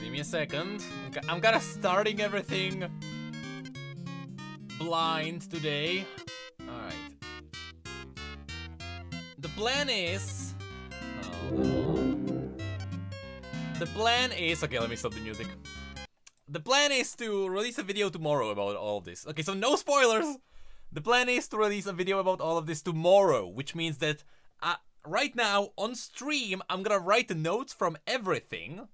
Give me a second. I'm kind of starting everything blind today. Alright. The plan is... The plan is... Okay, let me stop the music. The plan is to release a video tomorrow about all of this. Okay, so no spoilers! The plan is to release a video about all of this tomorrow, which means that right now, on stream, I'm gonna write the notes from everything.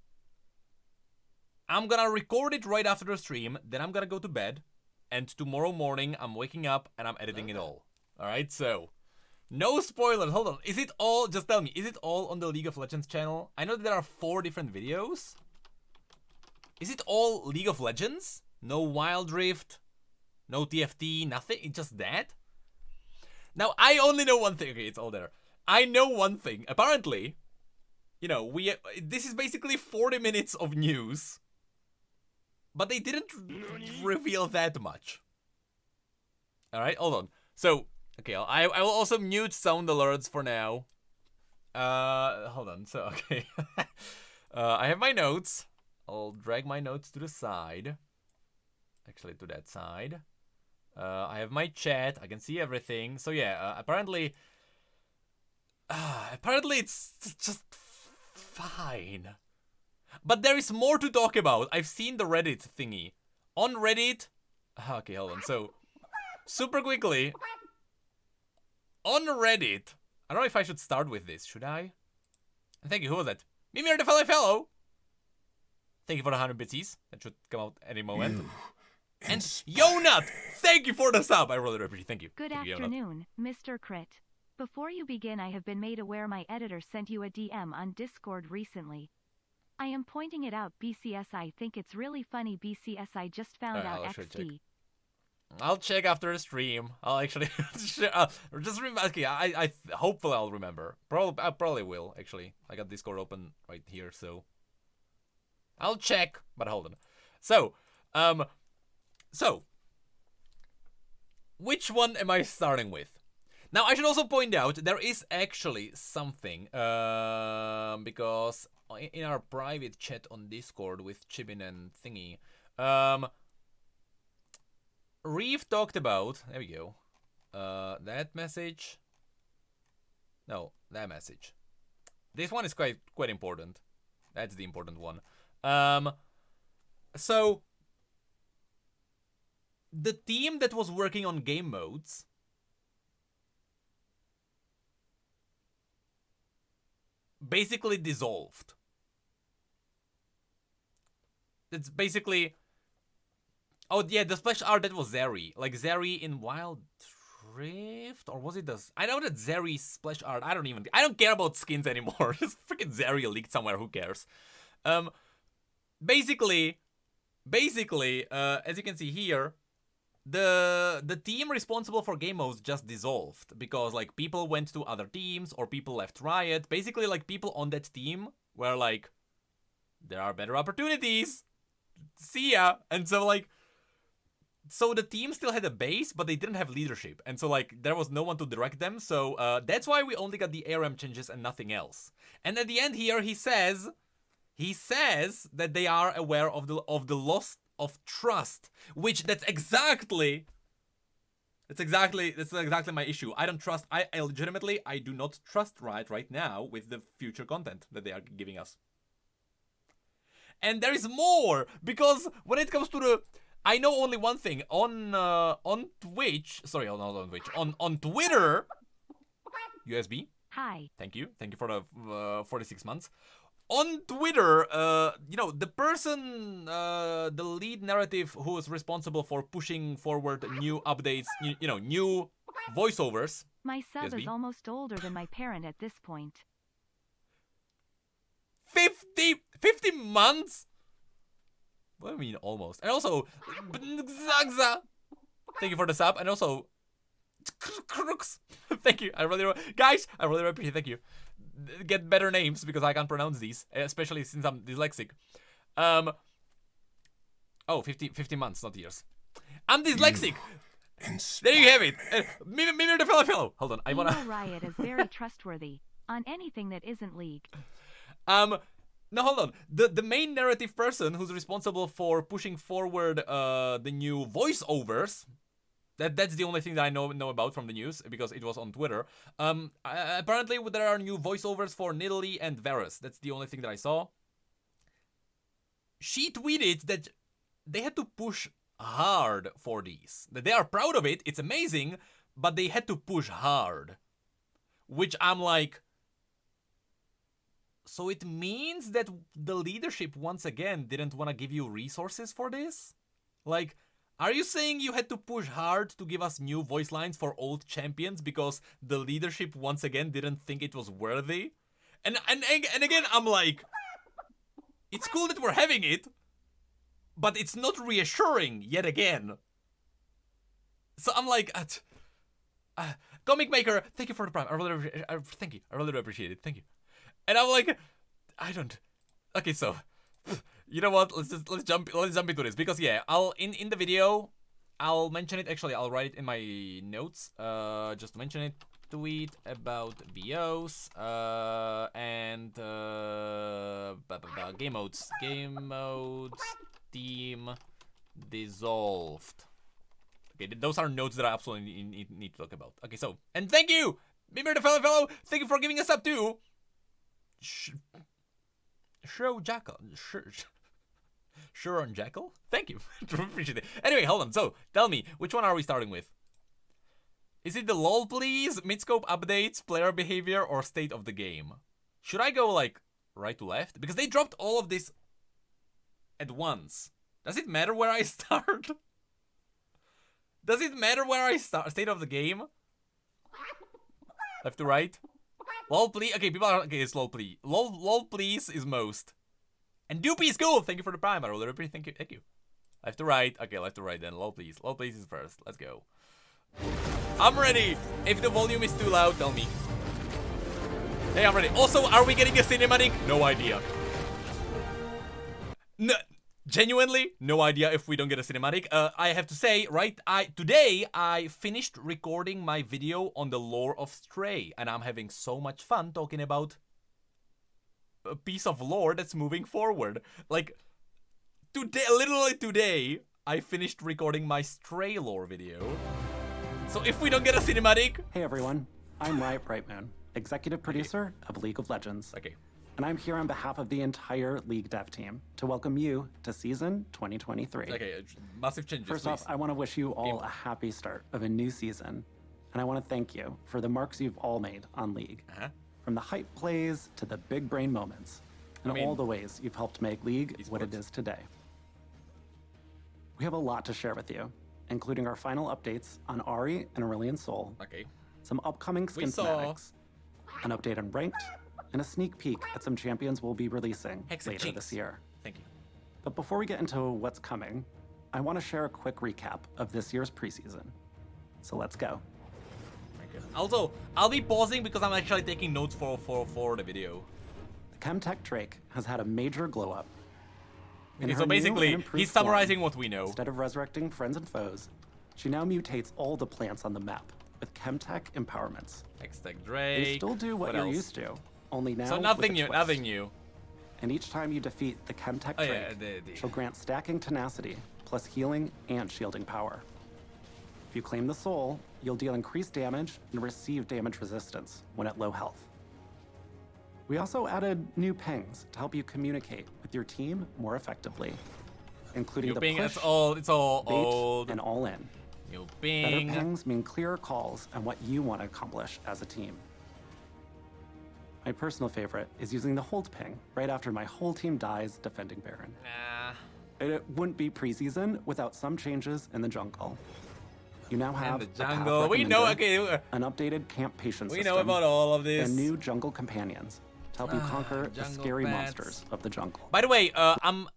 I'm gonna record it right after the stream, then I'm gonna go to bed, and tomorrow morning, I'm waking up and I'm editing it all. Alright, so... No spoilers, hold on. Is it all, just tell me, is it all on the League of Legends channel? I know that there are 4 different videos. Is it all League of Legends? No Wild Rift? No TFT? Nothing? It's just that? Now, I only know one thing. Okay, it's all there. I know one thing. Apparently, you know, this is basically 40 minutes of news. But they didn't reveal that much. Alright, hold on. So... Okay, I will also mute sound alerts for now. Hold on, so, okay. I have my notes. I'll drag my notes to the side. Actually, to that side. I have my chat. I can see everything. So, yeah, apparently it's just fine. But there is more to talk about. I've seen the Reddit thingy. On Reddit... Okay, hold on. So, super quickly... On Reddit, I don't know if I should start with this, should I? Thank you, who was that? Mimir the fellow! Thank you for the 100 bitsies. That should come out any moment. And Yonut! Thank you for the sub! I really appreciate it, thank you. Good afternoon, Mr. Crit. Before you begin, I have been made aware my editor sent you a DM on Discord recently. I am pointing it out, BCS. I think it's really funny, BCS. I just found out XD. I'll check after the stream. I'll actually just remember. Okay, I hopefully I'll remember. I probably will actually. I got Discord open right here, so I'll check. But hold on. So, which one am I starting with? Now I should also point out there is actually something because in our private chat on Discord with Chibin and Thingy, Reeve talked about, there we go, that message, no, that message. This one is quite important. That's the important one. So, the team that was working on game modes basically dissolved. It's basically... Oh yeah, the splash art, that was Zeri. Like Zeri in Wild Rift? Or was it the... I know that Zeri's splash art, I don't care about skins anymore. Just freaking Zeri leaked somewhere, who cares? Basically, as you can see here, the team responsible for game modes just dissolved. Because like people went to other teams or people left Riot. Basically like people on that team were like, there are better opportunities. See ya. And so like... So the team still had a base, but they didn't have leadership. And so like there was no one to direct them. So that's why we only got the ARM changes and nothing else. And at the end here he says that they are aware of the loss of trust, which that's exactly my issue. I don't trust. I legitimately do not trust Riot right now with the future content that they are giving us. And there is more, because when it comes to the... I know only one thing. On Twitch... Sorry, not on Twitch. On Twitter... USB. Hi. Thank you. Thank you for the 46 months. On Twitter, you know, the person, the lead narrative who is responsible for pushing forward new updates, you know, new voiceovers. My sub is almost older than my parent at this point. 50 months? What do you mean almost? And also, thank you for the sub. And also, thank you. Guys, I really appreciate it. Thank you. Get better names because I can't pronounce these, especially since I'm dyslexic. Oh, 50 months, not years. I'm dyslexic. There you have it. Mimir the fellow. Hold on, Riot is very trustworthy on anything that isn't League. No, hold on. The main narrative person who's responsible for pushing forward the new voiceovers. That's the only thing that I know about from the news because it was on Twitter. Apparently there are new voiceovers for Nidalee and Varus. That's the only thing that I saw. She tweeted that they had to push hard for these. That they are proud of it. It's amazing, but they had to push hard. Which I'm like, so it means that the leadership once again didn't want to give you resources for this? Like, are you saying you had to push hard to give us new voice lines for old champions because the leadership once again didn't think it was worthy? And again, I'm like, it's cool that we're having it, but it's not reassuring yet again. So I'm like, Comic Maker, thank you for the prime. Thank you. I really do appreciate it. Thank you. And I'm like, I don't. Okay, so you know what? Let's jump into this because yeah, I'll in the video, I'll mention it. Actually, I'll write it in my notes. Just to mention it. Tweet about VOs and game modes. Game modes team dissolved. Okay, those are notes that I absolutely need to talk about. Okay, so and thank you, Mimir the fellow. Thank you for giving us up too. Show Jackal. Sure on Jackal. Thank you. Appreciate it. Anyway, hold on. So tell me, which one are we starting with? Is it the LOL please, midscope updates, player behavior, or state of the game? Should I go like right to left? Because they dropped all of this at once. Does it matter where I start? Does it matter where I start? State of the game? Left to right? LOL please. Okay, people are okay. It's LOL please. LOL please is most. And Doopy is cool. Thank you for the prime. I really appreciate. Thank you. Thank you. Left to right. Okay, left to right then. LOL please. LOL please is first. Let's go. I'm ready. If the volume is too loud, tell me. Hey, I'm ready. Also, are we getting a cinematic? No idea. No, genuinely, no idea if we don't get a cinematic. I have to say, right? Today I finished recording my video on the lore of Stray, and I'm having so much fun talking about a piece of lore that's moving forward. Like today, literally today, I finished recording my Stray lore video. So if we don't get a cinematic... Hey everyone, I'm Riot Brightmoon, executive producer of League of Legends. Okay. And I'm here on behalf of the entire League dev team to welcome you to season 2023. Okay, massive changes, First please. off, I want to wish you all a happy start of a new season. And I want to thank you for the marks you've all made on League. From the hype plays to the big brain moments, and all the ways you've helped make League what it is today. We have a lot to share with you, including our final updates on Ahri and Aurelion Sol, some upcoming skin schematics, an update on Ranked, and a sneak peek at some champions we'll be releasing later this year. Thank you. But before we get into what's coming, I want to share a quick recap of this year's preseason. So let's go. Also, I'll be pausing because I'm actually taking notes for the video. The Chemtech Drake has had a major glow up. Okay, so basically, he's summarizing what we know. Instead of resurrecting friends and foes, she now mutates all the plants on the map with Chemtech empowerments. Hextech Drake. They still do what you're used to, only now so nothing with a new, twist. nothing new. And each time you defeat the Chemtech Drake, she'll grant stacking tenacity, plus healing and shielding power. If you claim the soul, you'll deal increased damage and receive damage resistance when at low health. We also added new pings to help you communicate with your team more effectively, including the push, it's all bait, old. and all in. New Better ping. pings mean clearer calls on what you want to accomplish as a team. My personal favorite is using the hold ping right after my whole team dies defending Baron. It wouldn't be preseason without some changes in the jungle. You now have the jungle. We know, an updated camp patient we system, know about all of this. and new jungle companions to help you conquer the scary monsters of the jungle. By the way,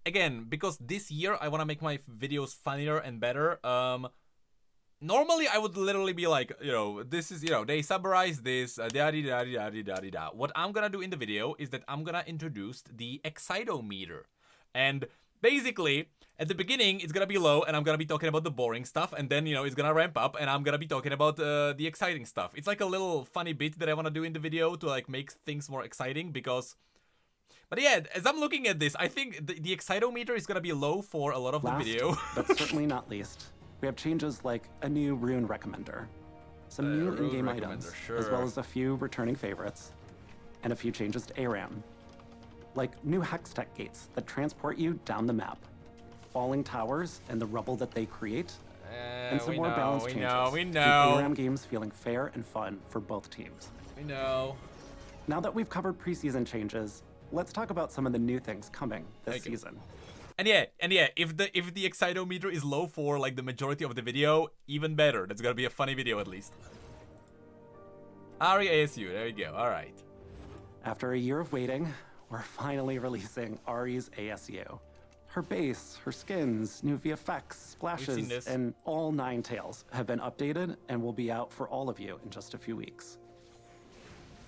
again, because this year I want to make my videos funnier and better. Normally I would literally be like, this is, they summarize this, da-di-da-di-da-di-da-di-da. What I'm gonna do in the video is that I'm gonna introduce the excitometer. And basically, at the beginning, it's gonna be low, and I'm gonna be talking about the boring stuff, and then, it's gonna ramp up, and I'm gonna be talking about the exciting stuff. It's like a little funny bit that I wanna do in the video to, like, make things more exciting, because But yeah, as I'm looking at this, I think the excitometer is gonna be low for a lot of the video. But certainly not least, we have changes like a new rune recommender, some new in-game items, as well as a few returning favorites, and a few changes to ARAM, like new hex tech gates that transport you down the map, falling towers and the rubble that they create, and some more balanced changes. We Keep know. ARAM games feeling fair and fun for both teams. We know. Now that we've covered preseason changes, let's talk about some of the new things coming this season. And yeah, if the excitometer is low for like the majority of the video, even better. That's gonna be a funny video at least. Ari ASU, there you go. All right. After a year of waiting, we're finally releasing Ari's ASU. Her base, her skins, new VFX, splashes, and all 9 tails have been updated and will be out for all of you in just a few weeks.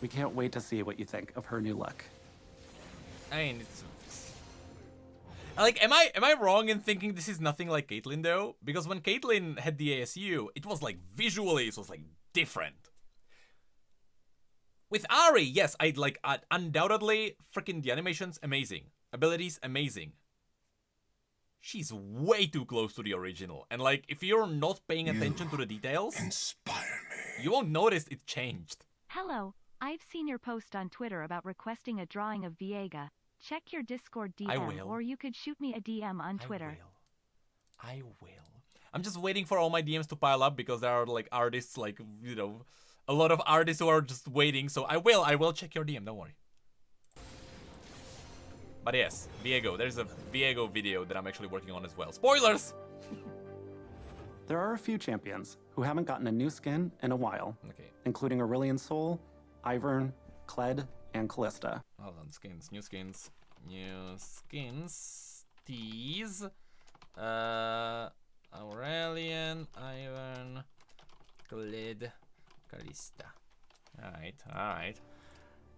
We can't wait to see what you think of her new look. I mean, it's like, am I wrong in thinking this is nothing like Caitlyn though? Because when Caitlyn had the ASU, it was like visually, it was like different. With Ari, yes, I'd like undoubtedly freaking the animations amazing, abilities amazing. She's way too close to the original, and like if you're not paying attention to the details, inspire me. You won't notice it changed. Hello, I've seen your post on Twitter about requesting a drawing of Viega. Check your Discord DM, or you could shoot me a DM on Twitter. I will. I'm just waiting for all my DMs to pile up because there are like artists, like, you know, a lot of artists who are just waiting. So I will check your DM. Don't worry. But yes, Viego. There's a Viego video that I'm actually working on as well. Spoilers! There are a few champions who haven't gotten a new skin in a while, including Aurelion Sol, Ivern, Kled, and Callista. Hold on, new skins. Tease. Aurelion, Ivern, Kled, Callista. Alright. And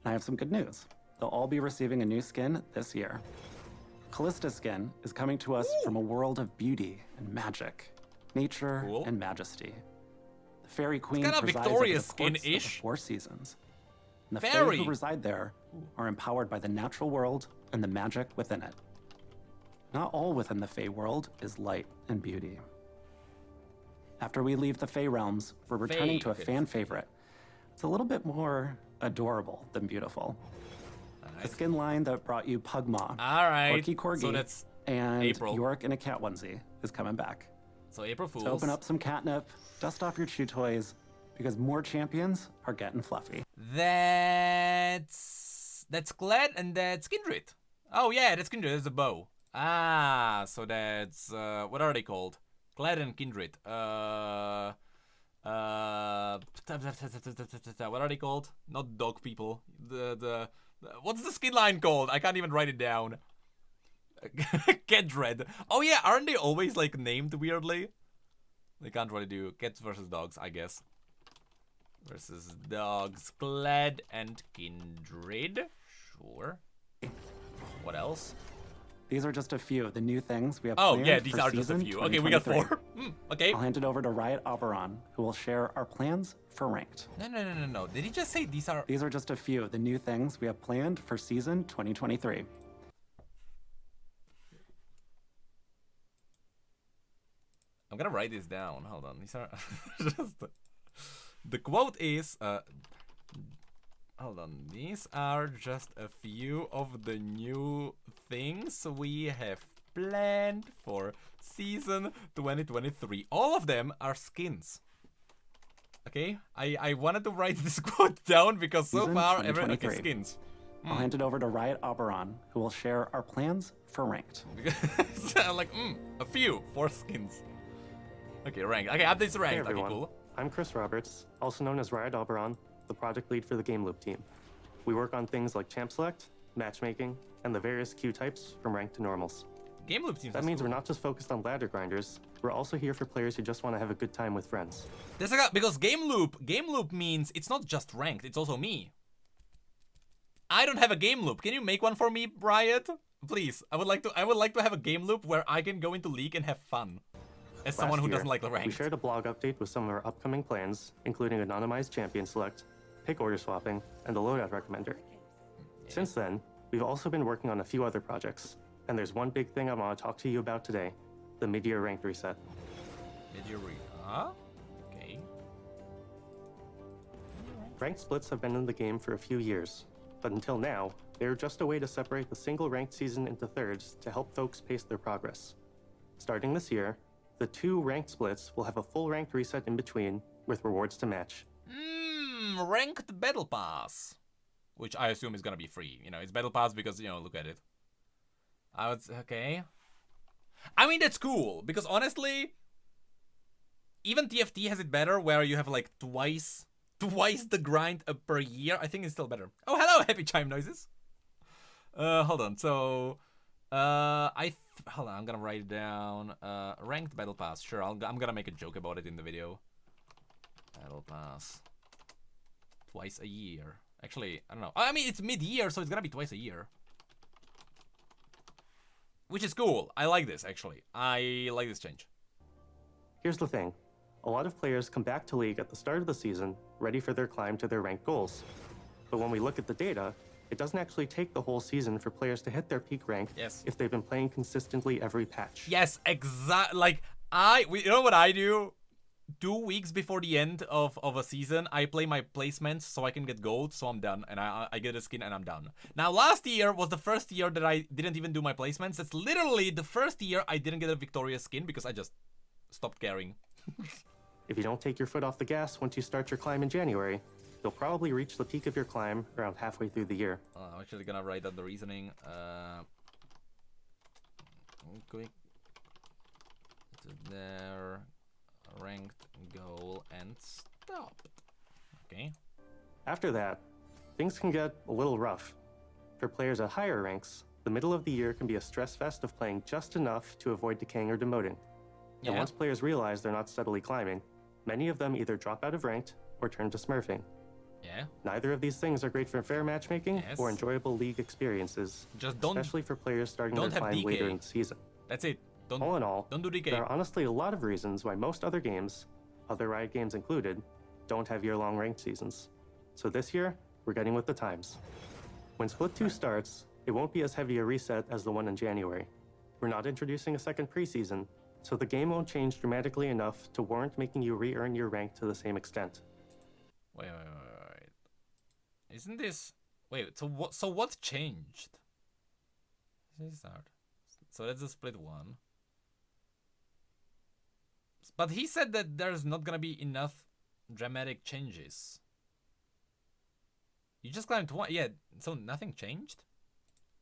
I have some good news. They'll all be receiving a new skin this year. Callista's skin is coming to us from a world of beauty and magic, nature and majesty. The Fairy Queen presides over the courts of the 4 seasons. And the Fae who reside there are empowered by the natural world and the magic within it. Not all within the Fae world is light and beauty. After we leave the Fae realms, we're returning to a fan favorite. It's a little bit more adorable than beautiful. The skin line that brought you Pugmaw, Corky Corgi, and York in a cat onesie is coming back. So April Fools. So open up some catnip, dust off your chew toys, because more champions are getting fluffy. That's Kled and that's Kindred. Oh yeah, that's Kindred. That's a bow. Ah, so that's what are they called? Kled and Kindred. What are they called? Not dog people. What's the skin line called? I can't even write it down. Cat Dread. Oh yeah, aren't they always like named weirdly? They can't really do cats versus dogs, I guess. Versus dogs, Kled and Kindred. Sure. What else? These are just a few of the new things we have planned. Oh yeah, these are just a few. Okay, we got 4. Okay. I'll hand it over to Riot Oberon, who will share our plans for ranked. No. Did he just say these are? These are just a few of the new things we have planned for season 2023. I'm gonna write this down. Hold on. These are just. The quote is. Hold on. These are just a few of the new things we have planned for season 2023. All of them are skins. Okay? I wanted to write this quote down because so far everyone is skins. I'll hand it over to Riot Oberon, who will share our plans for ranked. I'm like, a few, 4 skins. Okay, ranked. Okay, updates to ranked. Hey everyone. Okay, cool. I'm Chris Roberts, also known as Riot Oberon, the project lead for the Game Loop team. We work on things like champ select, matchmaking, and the various queue types from ranked to normals. Game Loop team. That means we're not just focused on ladder grinders, we're also here for players who just want to have a good time with friends. Because Game Loop means it's not just ranked, it's also me. I don't have a Game Loop. Can you make one for me, Riot? Please. I would like to have a Game Loop where I can go into League and have fun. As someone who doesn't like the ranked. We shared a blog update with some of our upcoming plans, including anonymized champion select, pick order swapping, and the loadout recommender. Since then, We've also been working on a few other projects, and there's one big thing I want to talk to you about today, the mid-year ranked reset. Okay. Ranked splits have been in the game for a few years, but until now, they were just a way to separate the single ranked season into thirds to help folks pace their progress. Starting this year, the 2 ranked splits will have a full ranked reset in between, with rewards to match. Ranked Battle Pass. Which I assume is gonna be free. You know, it's Battle Pass because, you know, look at it. Okay. I mean, that's cool, because honestly, even TFT has it better, where you have like twice the grind per year. I think it's still better. Oh, hello, happy chime noises. Hold on. So, hold on. I'm gonna write it down. Ranked Battle Pass. Sure, I'm gonna make a joke about it in the video. Battle Pass. Twice a year. Actually, I don't know. I mean, it's mid-year, so it's gonna be twice a year. Which is cool. I like this, actually. I like this change. Here's the thing. A lot of players come back to League at the start of the season, ready for their climb to their ranked goals. But when we look at the data, it doesn't actually take the whole season for players to hit their peak rank if they've been playing consistently every patch. Yes, exactly. Like, you know what I do? 2 weeks before the end of a season, I play my placements so I can get gold, so I'm done. And I get a skin and I'm done. Now, last year was the first year that I didn't even do my placements. That's literally the first year I didn't get a victorious skin because I just stopped caring. If you don't take your foot off the gas once you start your climb in January, you'll probably reach the peak of your climb around halfway through the year. I'm actually gonna write down the reasoning. Quick. To there. Ranked goal and stop. Okay. After that, things can get a little rough. For players at higher ranks, the middle of the year can be a stress fest of playing just enough to avoid decaying or demoting. Yeah. And once players realize they're not steadily climbing, many of them either drop out of ranked or turn to smurfing. Yeah. Neither of these things are great for fair matchmaking or enjoyable league experiences, just don't, especially for players starting their climb later in the season. That's it. All in all, don't do DK. There are honestly a lot of reasons why most other games, other Riot games included, don't have year-long ranked seasons. So this year, we're getting with the times. When Split 2 starts, it won't be as heavy a reset as the one in January. We're not introducing a second preseason, so the game won't change dramatically enough to warrant making you re-earn your rank to the same extent. Wait. Isn't this... Wait, so what changed? So that's a Split 1. But he said that there's not gonna be enough dramatic changes. You just climbed 1, yeah, so nothing changed?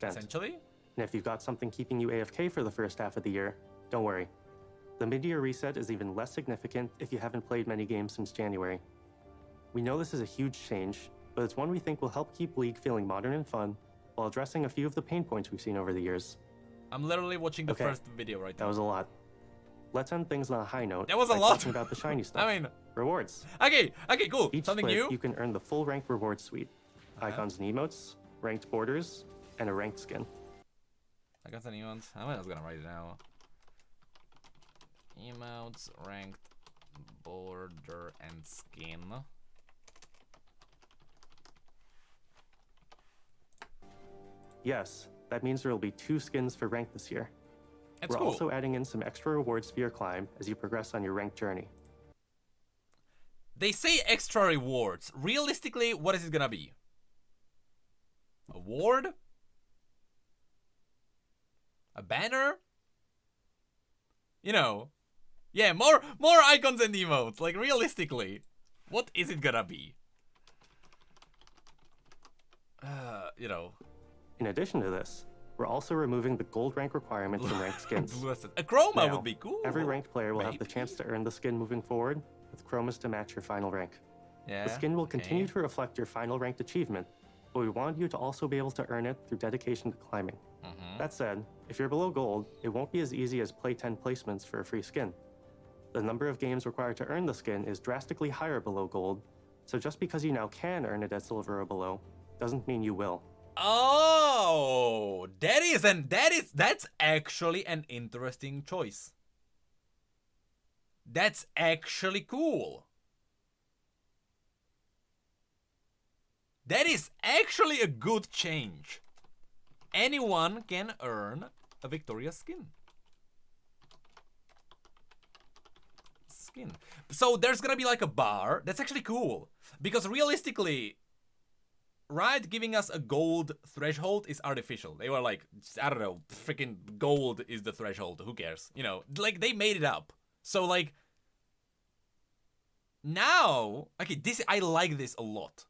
Essentially? And if you've got something keeping you AFK for the first half of the year, don't worry. The mid-year reset is even less significant if you haven't played many games since January. We know this is a huge change, but it's one we think will help keep League feeling modern and fun, while addressing a few of the pain points we've seen over the years. I'm literally watching the first video right now. That was a lot. Let's end things on a high note. That was a lot. Talking about the shiny stuff. I mean, rewards. Okay, cool. Each Something split, new. You can earn the full ranked reward suite. Icons and emotes, ranked borders, and a ranked skin. Icons and emotes. I'm just gonna write it now. Emotes, ranked border, and skin. Yes, that means there will be 2 skins for rank this year. That's We're cool. also adding in some extra rewards for your climb as you progress on your ranked journey. They say extra rewards. Realistically, what is it gonna be? A ward? A banner? You know. Yeah, more icons and emotes. Like, realistically, what is it gonna be? You know. In addition to this, we're also removing the gold rank requirement from ranked skins. A chroma Now, would be cool. Every ranked player will have the chance to earn the skin moving forward, with chromas to match your final rank. Yeah, the skin will continue to reflect your final ranked achievement, but we want you to also be able to earn it through dedication to climbing. That said, if you're below gold, it won't be as easy as play 10 placements for a free skin. The number of games required to earn the skin is drastically higher below gold, so just because you now can earn it at silver or below, doesn't mean you will. Oh, that's actually an interesting choice. That's actually cool. That is actually a good change. anyone can earn a Victoria skin. So there's gonna be like a bar. That's actually cool. Because realistically, Riot giving us a gold threshold is artificial. They were like, I don't know, freaking gold is the threshold. Who cares? You know, like they made it up. So like, now, okay, I like this a lot.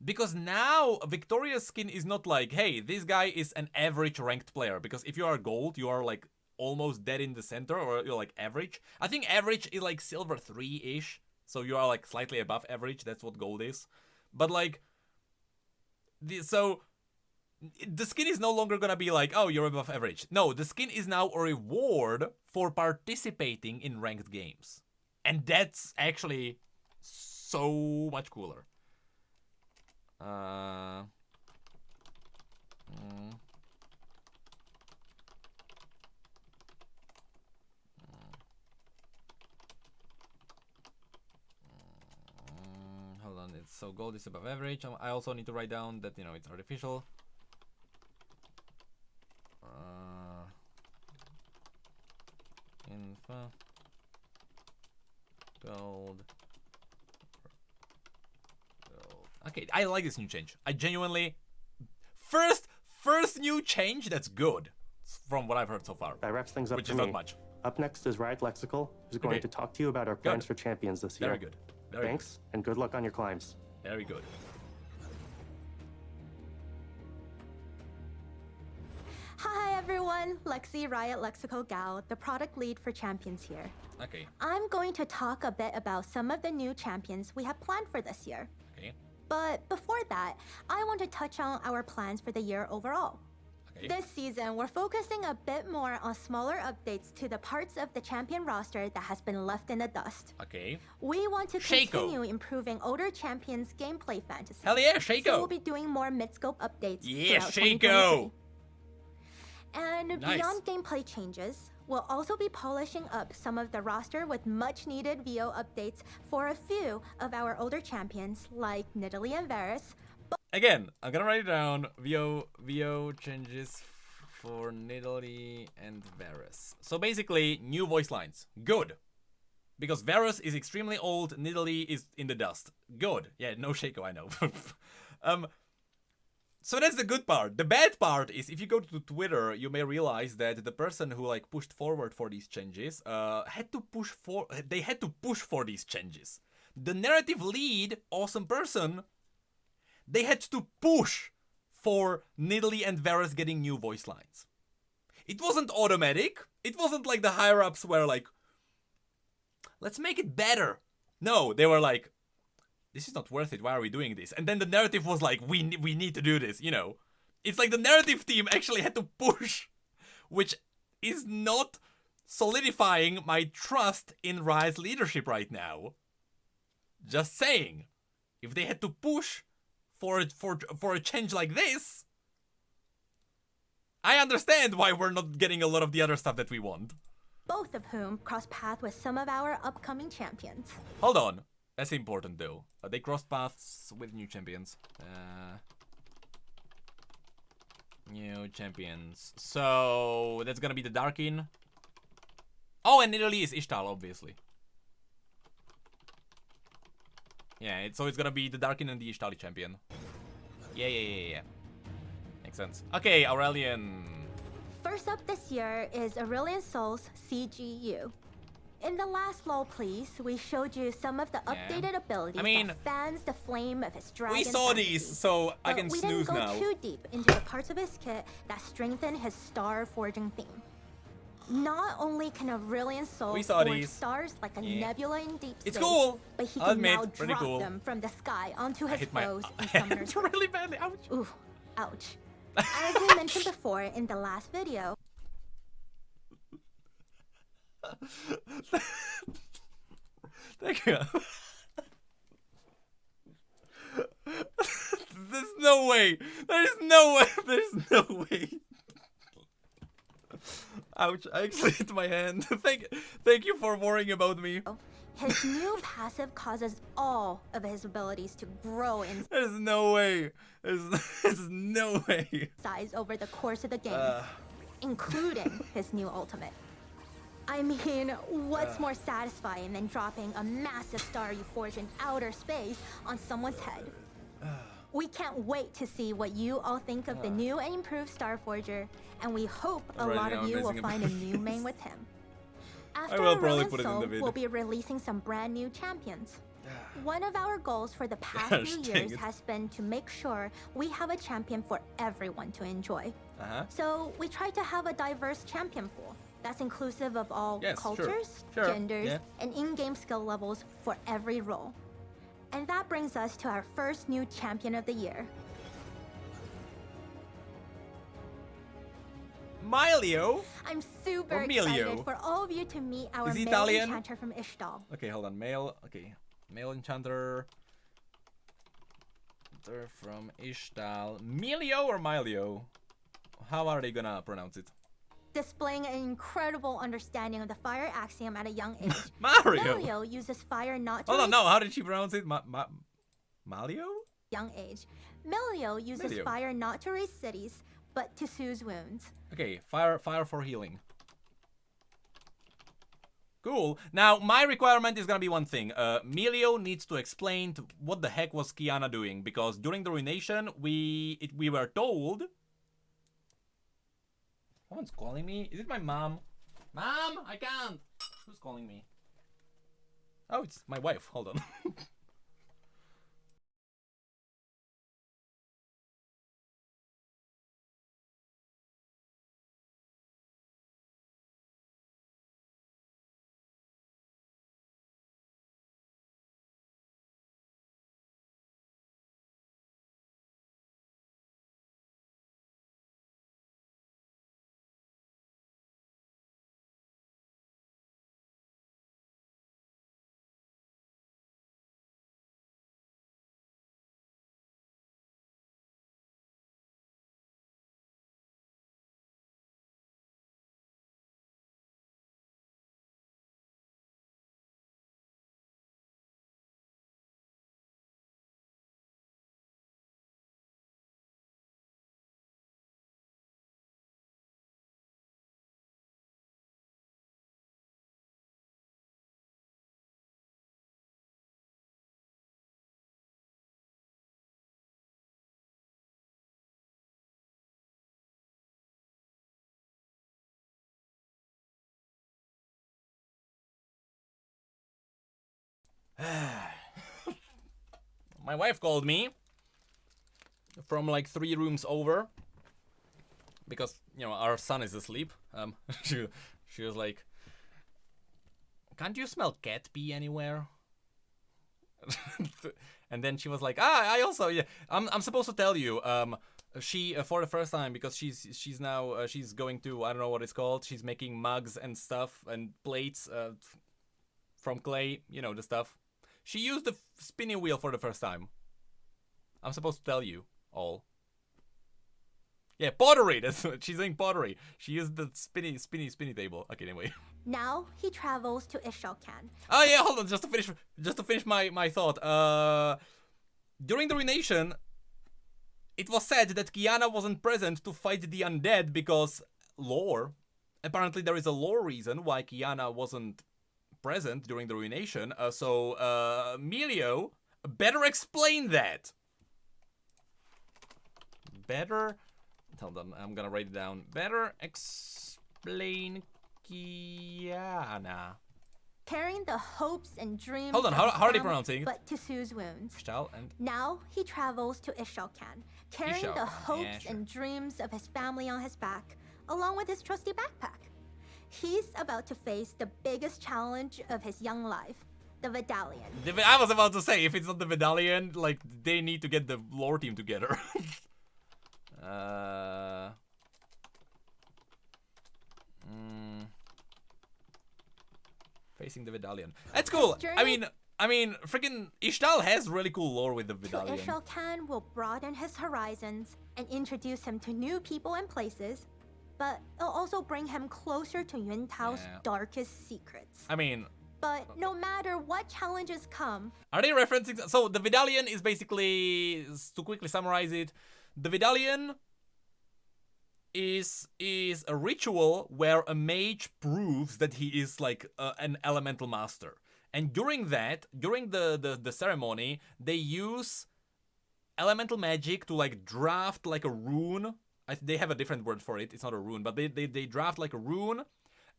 Because now a Victoria skin is not like, hey, this guy is an average ranked player. Because if you are gold, you are like almost dead in the center, or you're like average. I think average is like silver 3-ish. So you are like slightly above average. That's what gold is. But like, so the skin is no longer gonna be like, oh, you're above average. No, the skin is now a reward for participating in ranked games. And that's actually so much cooler. Hold on, so gold is above average. I also need to write down that, you know, it's artificial. Info. Gold. Okay, I like this new change. I genuinely... First new change that's good, from what I've heard so far. That wraps things up which for is me. not much. Up next is Riot Lexical, who's going to talk to you about our plans for champions this year. Very good. Thanks, and good luck on your climbs. Very good. Hi everyone, Lexi, Riot Lexical Gal, the product lead for champions here. Okay. I'm going to talk a bit about some of the new champions we have planned for this year. Okay. But before that, I want to touch on our plans for the year overall. Okay. This season, we're focusing a bit more on smaller updates to the parts of the champion roster that has been left in the dust. Okay. We want to Shaco. continue improving older champions' gameplay fantasy. Hell yeah, Shaco! So we'll be doing more mid-scope updates Yeah, throughout Shaco! 2023. And Nice. beyond gameplay changes, we'll also be polishing up some of the roster with much-needed VO updates for a few of our older champions like Nidalee and Varus. Again, I'm gonna write it down. VO changes for Nidalee and Varus. So basically, new voice lines. Good. Because Varus is extremely old, Nidalee is in the dust. Good. Yeah, no Shaco, I know. So that's the good part. The bad part is, if you go to Twitter, you may realize that the person who like pushed forward for these changes had to push for these changes. The narrative lead, awesome person, they had to push for Nidalee and Varus getting new voice lines. It wasn't automatic. It wasn't like the higher ups were like, let's make it better. No, they were like, this is not worth it, why are we doing this? And then the narrative was like, we need to do this, you know? It's like the narrative team actually had to push, which is not solidifying my trust in Riot's leadership right now. Just saying. If they had to push for a change like this, I understand why we're not getting a lot of the other stuff that we want. Both of whom cross path with some of our upcoming champions. Hold on. That's important though. They crossed paths with new champions. New champions. So that's gonna be the Darkin. Oh, and Nidalee is Ishtal, obviously. Yeah, so it's gonna be the Darkin and the Ishtali champion. Yeah. Makes sense. Okay, Aurelian. First up this year is Aurelion Sol's CGU. In the last LOL Please, we showed you some of the updated abilities that fans the flame of his dragon. We saw these, so I can snooze now. We didn't go too deep into the parts of his kit that strengthen his star forging theme. Not only can Aurelion Sol forge stars like a nebula in deep space, it's cool. but he can now drop them from the sky onto his foes in Summoner's Rift. Really badly, ouch. Ooh, ouch. As we mentioned before in the last video, thank you. There's no way. There's no way. There's no way. Ouch, I actually hit my hand. Thank you for worrying about me. His new passive causes all of his abilities to grow in There's no way. There's no way. size over the course of the game, including his new ultimate. I mean, what's more satisfying than dropping a massive star you forged in outer space on someone's head? We can't wait to see what you all think of the new and improved Starforger, and we hope a lot of you will find a new main with him. After will probably Aurelion put it in Sol, the vid. we'll be releasing some brand new champions. One of our goals for the past few Dang years it. has been to make sure we have a champion for everyone to enjoy. So we try to have a diverse champion pool that's inclusive of all Yes, sure. cultures, Sure, genders, yeah. and in-game skill levels for every role. And that brings us to our first new champion of the year. Milio? I'm super Or Emilio. excited for all of you to meet our Is he male Italian? enchanter from Ishtal. Okay, hold on. Male. Okay, male enchanter. They're from Ishtal. Milio or Milio? How are they gonna pronounce it? Displaying an incredible understanding of the fire axiom at a young age. Mario. Mario uses fire not to Hold on, raise no. How did she pronounce it? Malio? young age. Milio uses Milio. fire not to raise cities, but to soothe wounds. Okay, fire for healing. Cool. Now, my requirement is gonna be one thing. Milio needs to explain what the heck was Kiana doing, because during the ruination, we were told. Someone's calling me. Is it my mom? Mom, I can't. Who's calling me? Oh, it's my wife. Hold on. My wife called me from like 3 rooms over because, you know, our son is asleep. She was like, "Can't you smell cat pee anywhere?" And then she was like, I also, yeah, I'm supposed to tell you, she for the first time, because she's now she's going to, I don't know what it's called, she's making mugs and stuff and plates from clay, you know, the stuff. She used the spinning wheel for the first time. I'm supposed to tell you all. Yeah, pottery. That's what she's saying. Pottery. She used the spinny table. Okay, anyway. Now he travels to Ishalcan. Oh yeah, hold on. Just to finish my thought. During the ruination, it was said that Kiana wasn't present to fight the undead because lore. Apparently, there is a lore reason why Kiana wasn't present during the ruination. So Milio better explain that. Better. Hold on, I'm gonna write it down. Better explain Kiana. Carrying the hopes and dreams. Hold on, of how his are they family, pronouncing it? But to soothe wounds. Ishtal and Now he travels to Ishalcan, carrying the Ishalcan, hopes yeah, sure. and dreams of his family on his back, along with his trusty backpack. He's about to face the biggest challenge of his young life, the Vidalian. I was about to say, if it's not the Vidalian, like, they need to get the lore team together. Facing the Vidalian. That's cool. journey- I mean, freaking Ishtal has really cool lore with the To Vidalian. Ishalcan will broaden his horizons and introduce him to new people and places, but it'll also bring him closer to Yuntao's Yeah. darkest secrets. I mean, But no matter what challenges come, Are they referencing? So the Vidalian is basically, to quickly summarize it, the Vidalian is a ritual where a mage proves that he is like an elemental master. And during the ceremony, they use elemental magic to like draft like a rune. They have a different word for it. It's not a rune, but they draft like a rune.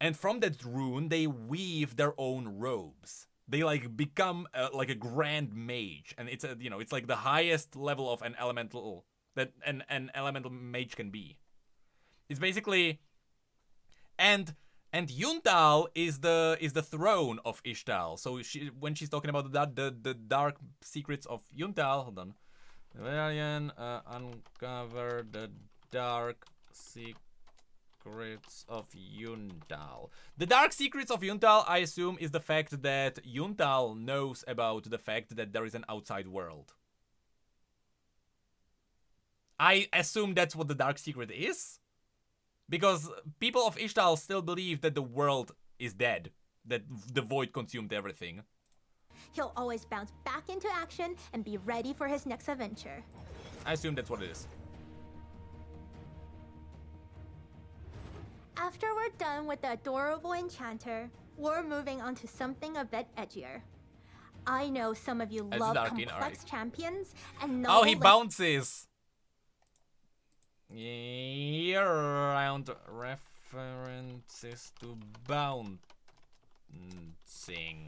And from that rune, they weave their own robes. They like become like a grand mage, and it's it's like the highest level of an elemental that an elemental mage can be. It's basically, and Yuntal is the throne of Ishtal. So when she's talking about the dark secrets of Yuntal, hold on, Rebellion, uncover the dark secrets of Yuntal. The dark secrets of Yuntal, I assume, is the fact that Yuntal knows about the fact that there is an outside world. I assume that's what the dark secret is, because people of Ishtal still believe that the world is dead, that the void consumed everything. he'll always bounce back into action and be ready for his next adventure. I assume that's what it is. After we're done with the adorable enchanter, we're moving on to something a bit edgier. I know some of you As love Darkin, complex alright. champions and Oh, he novel bounces. Yeah, around references to bouncing.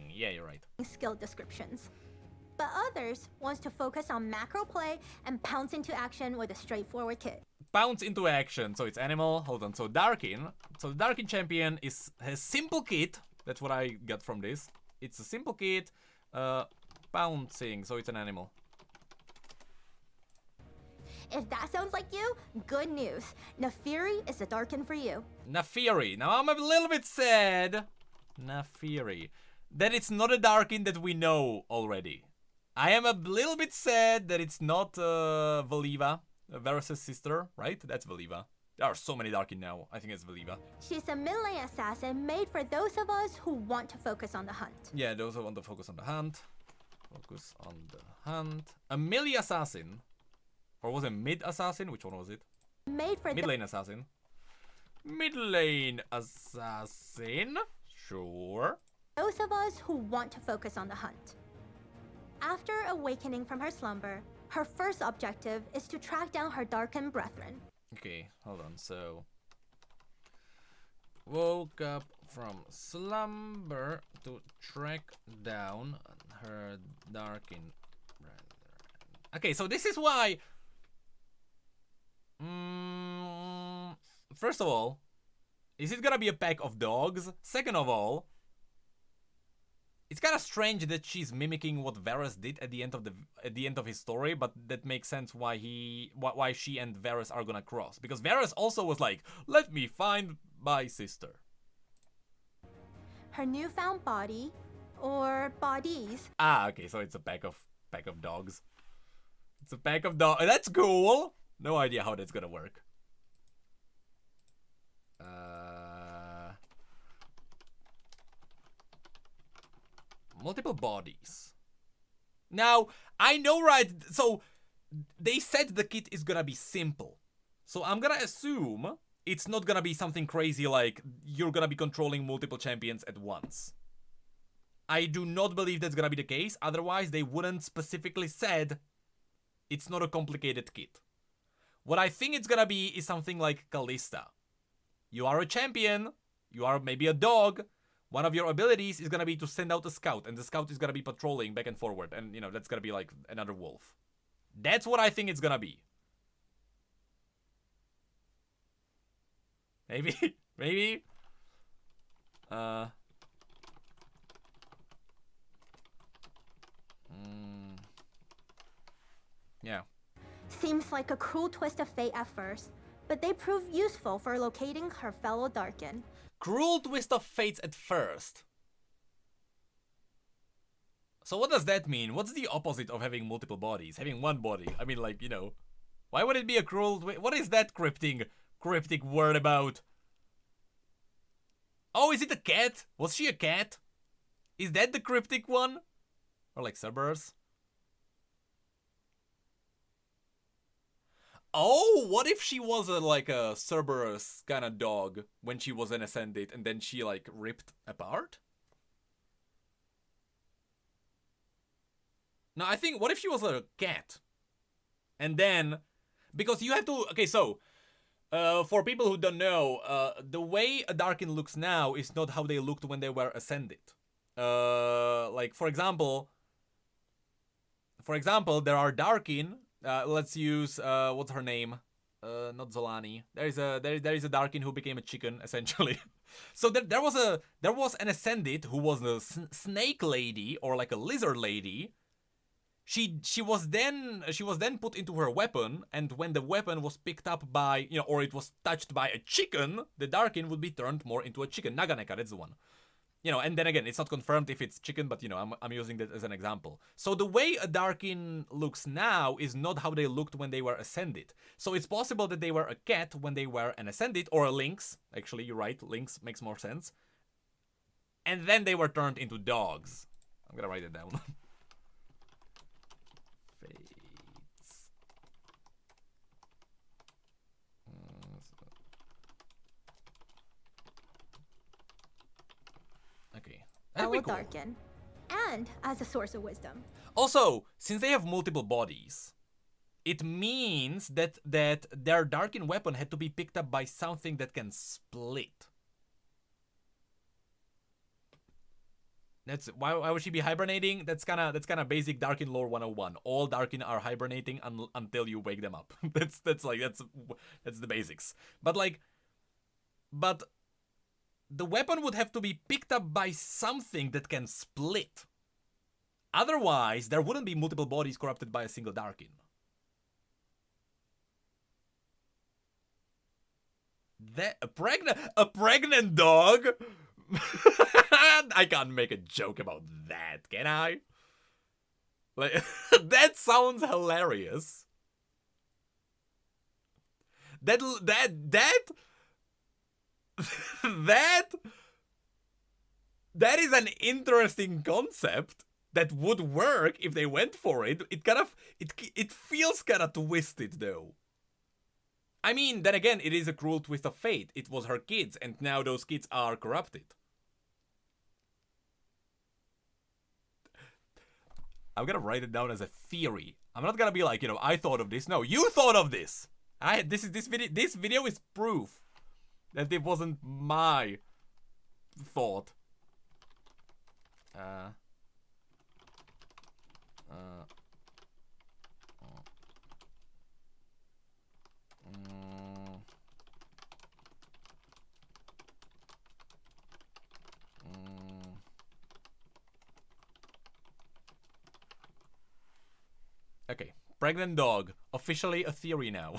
Yeah, you're right. skill descriptions. But others wants to focus on macro play and pounce into action with a straightforward kit. Bounce into action. So it's animal. Hold on. So Darkin. So the Darkin champion has simple kit. That's what I got from this. It's a simple kit. Bouncing. So it's an animal. If that sounds like you, good news. Nefiri is the Darkin for you. Nefiri. Now I'm a little bit sad. Nefiri. That it's not a Darkin that we know already. I am a little bit sad that it's not Valiva, Varus' sister, right? That's Valiva. There are so many Darkin now. I think it's Valiva. She's a mid-lane assassin made for those of us who want to focus on the hunt. Yeah, those who want to focus on the hunt. Focus on the hunt. A melee assassin. Or was it mid assassin? Which one was it? Made for Mid lane assassin. Mid lane assassin. Sure. those of us who want to focus on the hunt. After awakening from her slumber, her first objective is to track down her darkened brethren. Okay, hold on. So, woke up from slumber to track down her darkened brethren. Okay, so this is why. First of all, is it gonna be a pack of dogs? Second of all, it's kind of strange that she's mimicking what Varus did at the end of his story, but that makes sense why she and Varus are gonna cross, because Varus also was like, "Let me find my sister." Her newfound body, or bodies, Ah, okay, so it's a pack of dogs. It's a pack of dogs. That's cool. No idea how that's gonna work. Multiple bodies. Now, I know, right? So, they said the kit is gonna be simple. So, I'm gonna assume it's not gonna be something crazy like you're gonna be controlling multiple champions at once. I do not believe that's gonna be the case. Otherwise, they wouldn't specifically said it's not a complicated kit. What I think it's gonna be is something like Callista. You are a champion. You are maybe a dog. One of your abilities is gonna be to send out a scout, and the scout is gonna be patrolling back and forward, and that's gonna be like another wolf. That's what I think it's gonna be. Maybe, maybe. Yeah. seems like a cruel twist of fate at first, but they prove useful for locating her fellow Darkin. Cruel twist of fates at first. So what does that mean? What's the opposite of having multiple bodies? Having one body? I mean, like, why would it be a cruel what is that cryptic word about? Oh, is it a cat? Was she a cat? Is that the cryptic one? Or like Cerberus? Oh, what if she was like a Cerberus kind of dog when she was an Ascended and then she like ripped apart? No, I think, what if she was a cat? And then, because you have to, okay, so, for people who don't know, the way a Darkin looks now is not how they looked when they were Ascended. Like, for example, there are Darkin. Let's use what's her name? Not Zolani. There is a Darkin who became a chicken essentially. So there was an Ascended who was a snake lady or like a lizard lady. She was then put into her weapon, and when the weapon was picked up by, you know, or it was touched by a chicken, the Darkin would be turned more into a chicken. Naganeka, that's the one. You know, and then again, it's not confirmed if it's chicken, but you know, I'm using that as an example. So the way a Darkin looks now is not how they looked when they were Ascended. So it's possible that they were a cat when they were an Ascended, or a lynx. Actually, you're right, lynx makes more sense. And then they were turned into dogs. I'm gonna write it down. Fates. Okay. That'd be cool. Darkin, and as a source of wisdom. Also, since they have multiple bodies, it means that their Darkin weapon had to be picked up by something that can split. That's why would she be hibernating? That's kind of basic Darkin lore 101. All Darkin are hibernating until you wake them up. that's the basics. But the weapon would have to be picked up by something that can split. Otherwise, there wouldn't be multiple bodies corrupted by a single Darkin. That a pregnant dog? I can't make a joke about that, can I? Like, that sounds hilarious. That is an interesting concept that would work if they went for it. It feels kind of twisted though. I mean, then again, it is a cruel twist of fate. It was her kids, and now those kids are corrupted. I'm gonna write it down as a theory. I'm not gonna be like, you know, I thought of this. No, you thought of this. This video is proof that it wasn't my thought. Okay, pregnant dog, officially a theory now.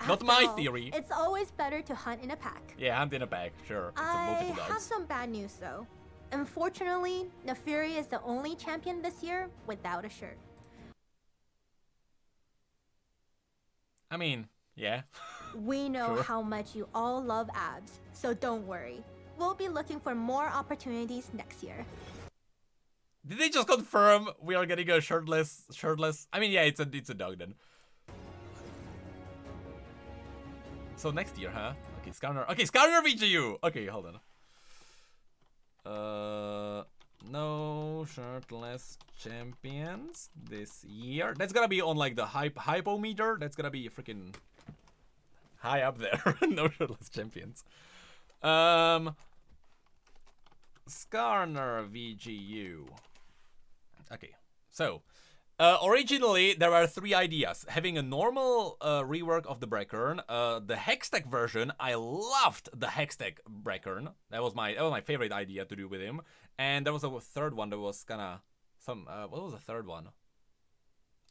Not my theory. It's always better to hunt in a pack. Yeah, hunt in a pack, sure. I have some bad news though. Unfortunately, Neferi is the only champion this year without a shirt. I mean, yeah. We know Sure. how much you all love abs, so don't worry. We'll be looking for more opportunities next year. Did they just confirm we are getting a shirtless? I mean, yeah, it's a dog then. So next year, huh? Okay, Skarner. Okay, Skarner VGU. Okay, hold on. No shirtless champions this year. That's gonna be on like the hypo meter. That's gonna be freaking high up there. No shirtless champions. Skarner VGU. Okay, so originally there were 3 ideas. Having a normal rework of the Breckern, the Hextech version. I loved the Hextech Breckern. That was my favorite idea to do with him. And there was a third one that was kinda some what was the third one?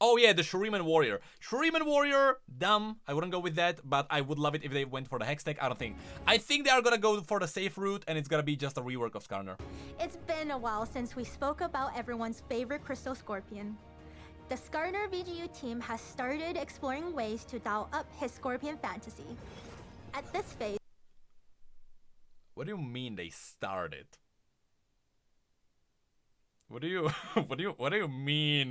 Oh yeah, the Shuriman Warrior. Shuriman Warrior, dumb. I wouldn't go with that, but I would love it if they went for the Hextech. I think they are gonna go for the safe route, and it's gonna be just a rework of Skarner. It's been a while since we spoke about everyone's favorite Crystal Scorpion. The Skarner VGU team has started exploring ways to dial up his Scorpion fantasy. At this phase, What do you mean they started? What do you what do you mean?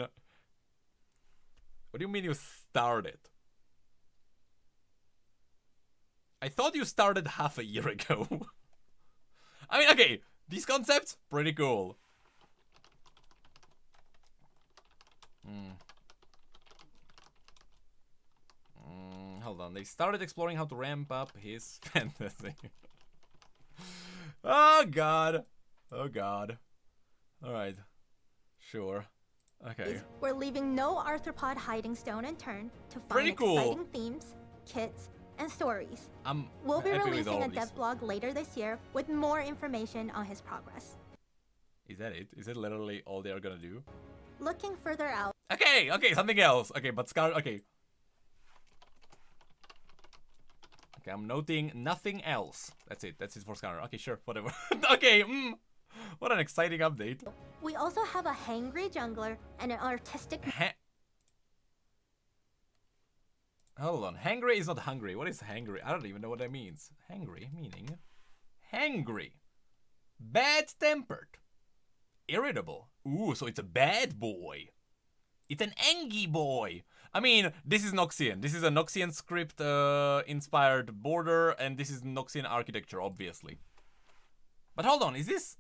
What do you mean you started? I thought you started half a year ago. I mean, okay, these concepts, pretty cool. Hold on, they started exploring how to ramp up his fantasy. Oh god. Oh god. Alright. Sure. Okay. We're leaving no arthropod hiding stone unturned to find Pretty cool. exciting themes, kits, and stories. We'll be happy with all releasing a of these. dev blog later this year with more information on his progress. Is that it? Is it literally all they are gonna do? Looking further out. Okay, okay, something else. Okay, but Scar, okay. Okay, I'm noting nothing else. That's it for Scar. Okay, sure, whatever. Okay, what an exciting update. We also have a hangry jungler and an artistic... Hold on, hangry is not hungry. What is hangry? I don't even know what that means. Hangry, meaning... Hangry. Bad-tempered. Irritable. Ooh, so it's a bad boy. It's an angry boy. I mean, this is Noxian. This is a Noxian script inspired border, and this is Noxian architecture, obviously. But hold on, is this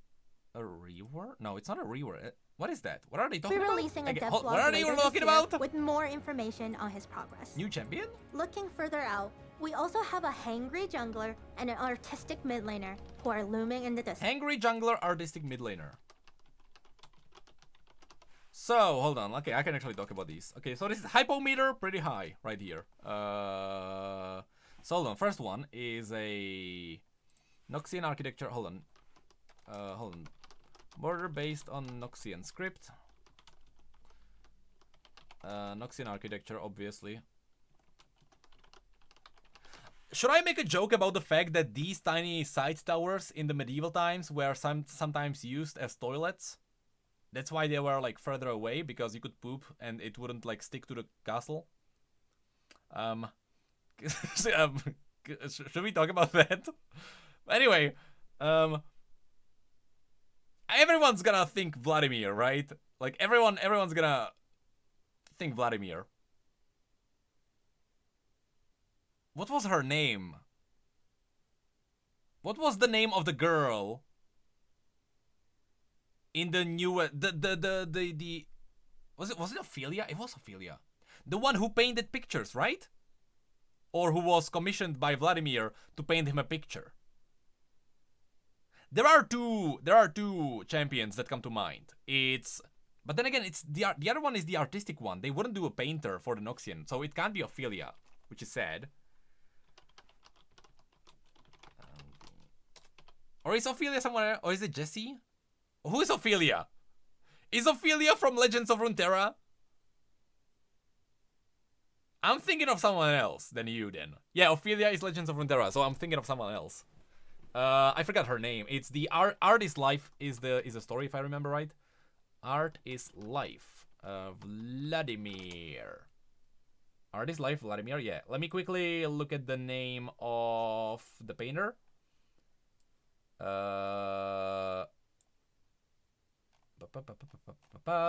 a rework? No, it's not a rework. What is that? What are they talking We're about? releasing a Okay, dev what blog are they later talking this year about? with more information on his progress. New champion? Looking further out, we also have a hangry jungler and an artistic mid laner who are looming in the distance. Hangry jungler, artistic mid laner. So, hold on. Okay, I can actually talk about these. Okay, so this is hypometer, pretty high right here. So hold on. First one is a Noxian architecture. Hold on. Hold on. Border based on Noxian script. Noxian architecture, obviously. Should I make a joke about the fact that these tiny side towers in the medieval times were sometimes used as toilets? That's why they were like further away, because you could poop and it wouldn't like stick to the castle. Should we talk about that? Anyway, everyone's gonna think Vladimir, right? Like everyone's gonna think Vladimir. What was her name? What was the name of the girl in the new was it Ophelia? It was Ophelia. The one who painted pictures, right? Or who was commissioned by Vladimir to paint him a picture. There are two champions that come to mind. But then again, it's the other one is the artistic one. They wouldn't do a painter for the Noxian, so it can't be Ophelia, which is sad. Or is Ophelia somewhere? Or is it Jessie? Who is Ophelia? Is Ophelia from Legends of Runeterra? I'm thinking of someone else than you then. Yeah, Ophelia is Legends of Runeterra, so I'm thinking of someone else. I forgot her name. It's the Art is Life is the story, if I remember right. Art is Life. Vladimir. Art is Life, Vladimir, yeah. Let me quickly look at the name of the painter.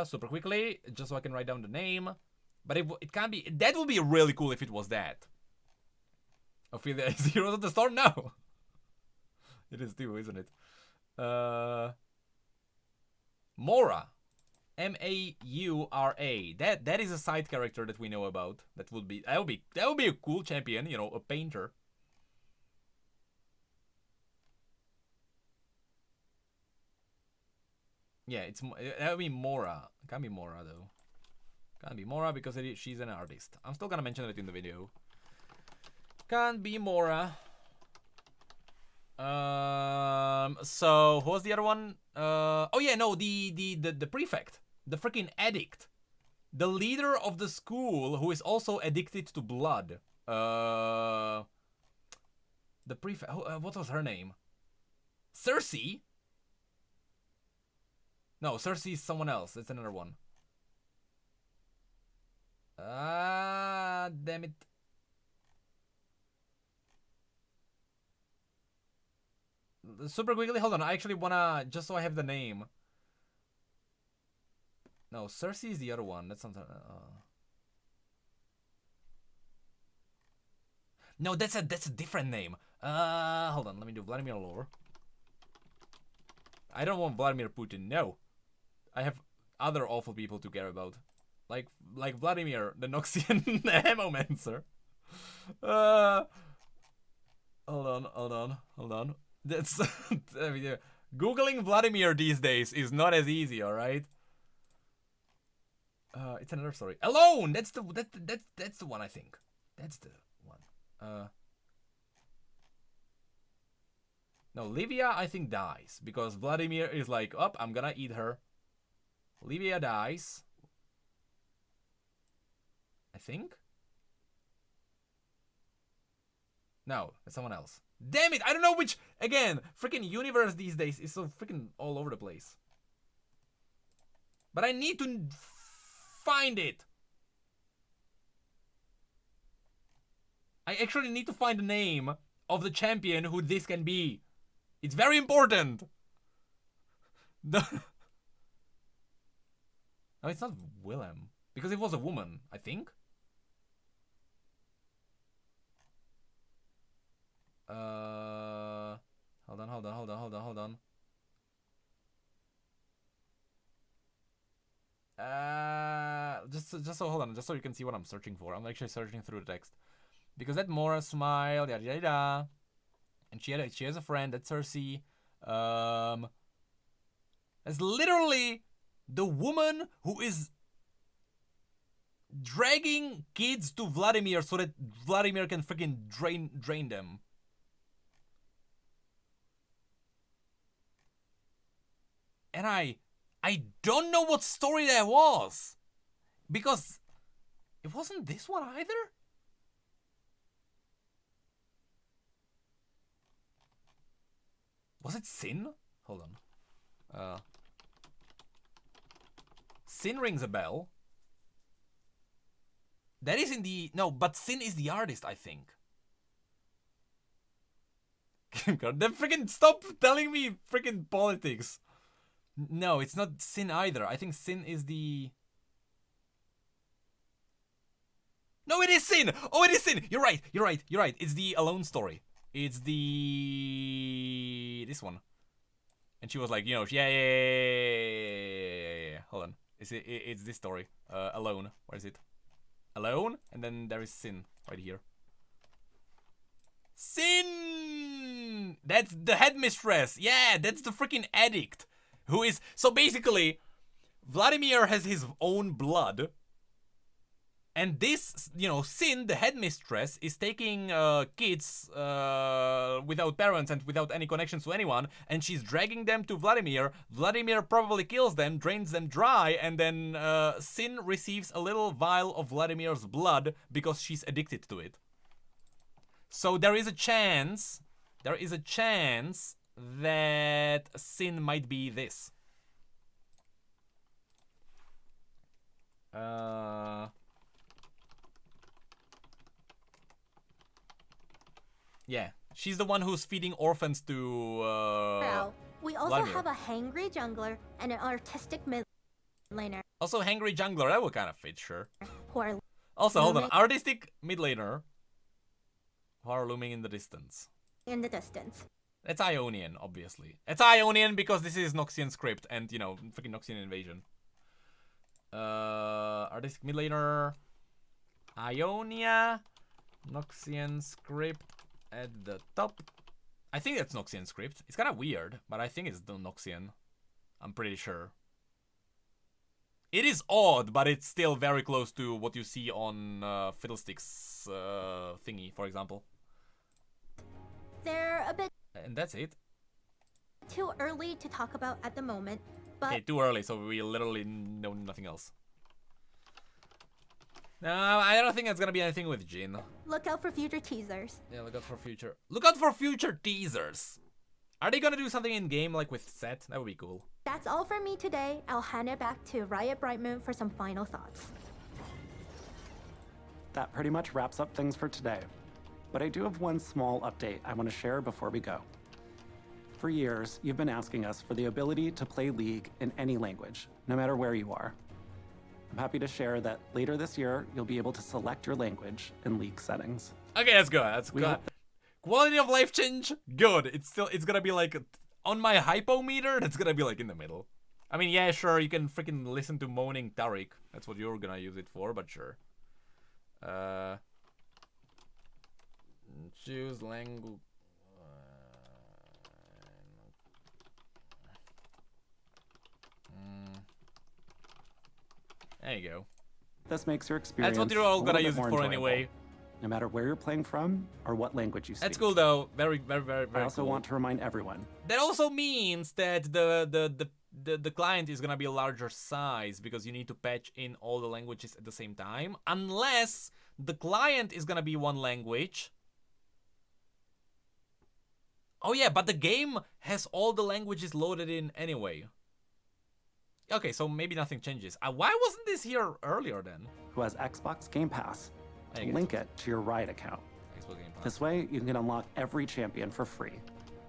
Super quickly, just so I can write down the name. But it can't be. That would be really cool if it was that. Ophelia is Heroes of the Storm? No. It is too, isn't it? Mora. Maura. That is a side character that we know about. That would be a cool champion, you know, a painter. Yeah, that would be Mora. It can't be Mora though. Can't be Mora because she's an artist. I'm still gonna mention it in the video. Can't be Mora. So who was the other one? Oh yeah, no, the prefect, the freaking addict, the leader of the school who is also addicted to blood. The prefect. What was her name? Cersei. No, Cersei is someone else. That's another one. Ah, damn it. Super quickly, hold on. I actually wanna, just so I have the name. No, Cersei is the other one. That's something. No, that's a different name. Hold on. Let me do Vladimir lore. I don't want Vladimir Putin. No, I have other awful people to care about, like Vladimir, the Noxian Hemomancer. Hold on. That's Googling Vladimir these days is not as easy. All right. It's another story. Alone. That's the one I think. That's the one. No, Livia I think dies because Vladimir is like, oh, I'm gonna eat her. Livia dies. I think. No, it's someone else. Damn it! I don't know which. Again, freaking universe these days is so freaking all over the place. But I need to find it. I actually need to find the name of the champion who this can be. It's very important. No, it's not Willem. Because it was a woman, I think. Hold on. Just so hold on, just so you can see what I'm searching for. I'm actually searching through the text. Because that Mora smiled, yada yada yada. And she has a friend, that's Cersei. That's literally the woman who is dragging kids to Vladimir so that Vladimir can freaking drain them. And I don't know what story that was. Because it wasn't this one either. Was it Sin? Hold on. Sin rings a bell. That is in the... No, but Sin is the artist, I think. God, then freaking stop telling me freaking politics. No, it's not Sin either. I think Sin is the... No, it is Sin! Oh, it is Sin! You're right. It's the Alone story. It's the... This one. And she was like, you know, yeah. Hold on. It's this story. Alone. Where is it? Alone? And then there is Sin right here. Sin! That's the headmistress. Yeah, that's the freaking addict. Who is... So basically, Vladimir has his own blood. And this, you know, Sin, the headmistress, is taking kids without parents and without any connections to anyone, and she's dragging them to Vladimir. Vladimir probably kills them, drains them dry, and then Sin receives a little vial of Vladimir's blood because she's addicted to it. So there is a chance that Sin might be this. Yeah, she's the one who's feeding orphans to we also Vladimir. have a hangry jungler and an artistic mid laner. Also, hangry jungler, that would kind of fit, sure. Who are Also, hold on, artistic mid laner who are looming in the distance. in the distance. That's Ionian, obviously. It's Ionian because this is Noxian script and, you know, freaking Noxian invasion. Artistic mid laner, Ionia, Noxian script. At the top. I think that's Noxian script. It's kind of weird, but I think it's the Noxian. I'm pretty sure. It is odd, but it's still very close to what you see on Fiddlesticks thingy, for example. They're a bit And that's it. too early to talk about at the moment, but Okay, too early, so we literally know nothing else. No, I don't think it's gonna be anything with Jin. look out for future teasers. Yeah, look out for future teasers. Are they gonna do something in game like with Set? That would be cool. That's all for me today. I'll hand it back to Riot Brightmoon for some final thoughts. That pretty much wraps up things for today. But I do have one small update I want to share before we go. For years, you've been asking us for the ability to play League in any language, no matter where you are. I'm happy to share that later this year, you'll be able to select your language in League settings. Okay, that's good. That's good. Quality of life change, good. It's gonna be like on my hypometer. That's gonna be like in the middle. I mean, yeah, sure. You can freaking listen to moaning Tariq. That's what you're gonna use it for, but sure. Choose language. There you go. This makes your experience That's what you're all a gonna little use bit it more for enjoyable, anyway. no matter where you're playing from or what language you speak. That's cool though. Very, very, very, very I also cool. want to remind everyone. That also means that the client is gonna be a larger size because you need to patch in all the languages at the same time. Unless the client is gonna be one language. Oh yeah, but the game has all the languages loaded in anyway. Okay, so maybe nothing changes. Why wasn't this here earlier then? Who has Xbox Game Pass to link it to your Riot account. Xbox Game Pass. This way, you can unlock every champion for free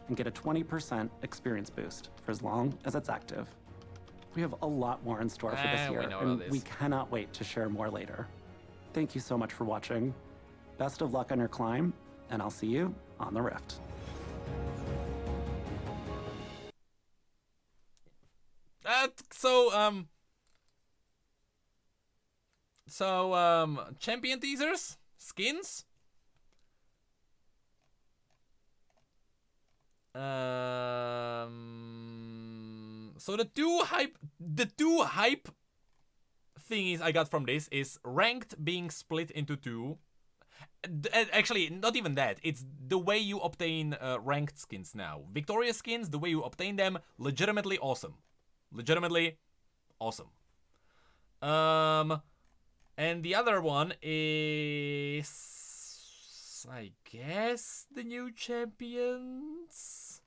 and get a 20% experience boost for as long as it's active. We have a lot more in store for this year, and we cannot wait to share more later. Thank you so much for watching. Best of luck on your climb, and I'll see you on the Rift. Champion teasers, skins. So the two hype thingies I got from this is ranked being split into two. Actually, not even that. It's the way you obtain ranked skins now. Victoria skins, the way you obtain them, legitimately awesome. Legitimately awesome. And the other one is, I guess, the new champions.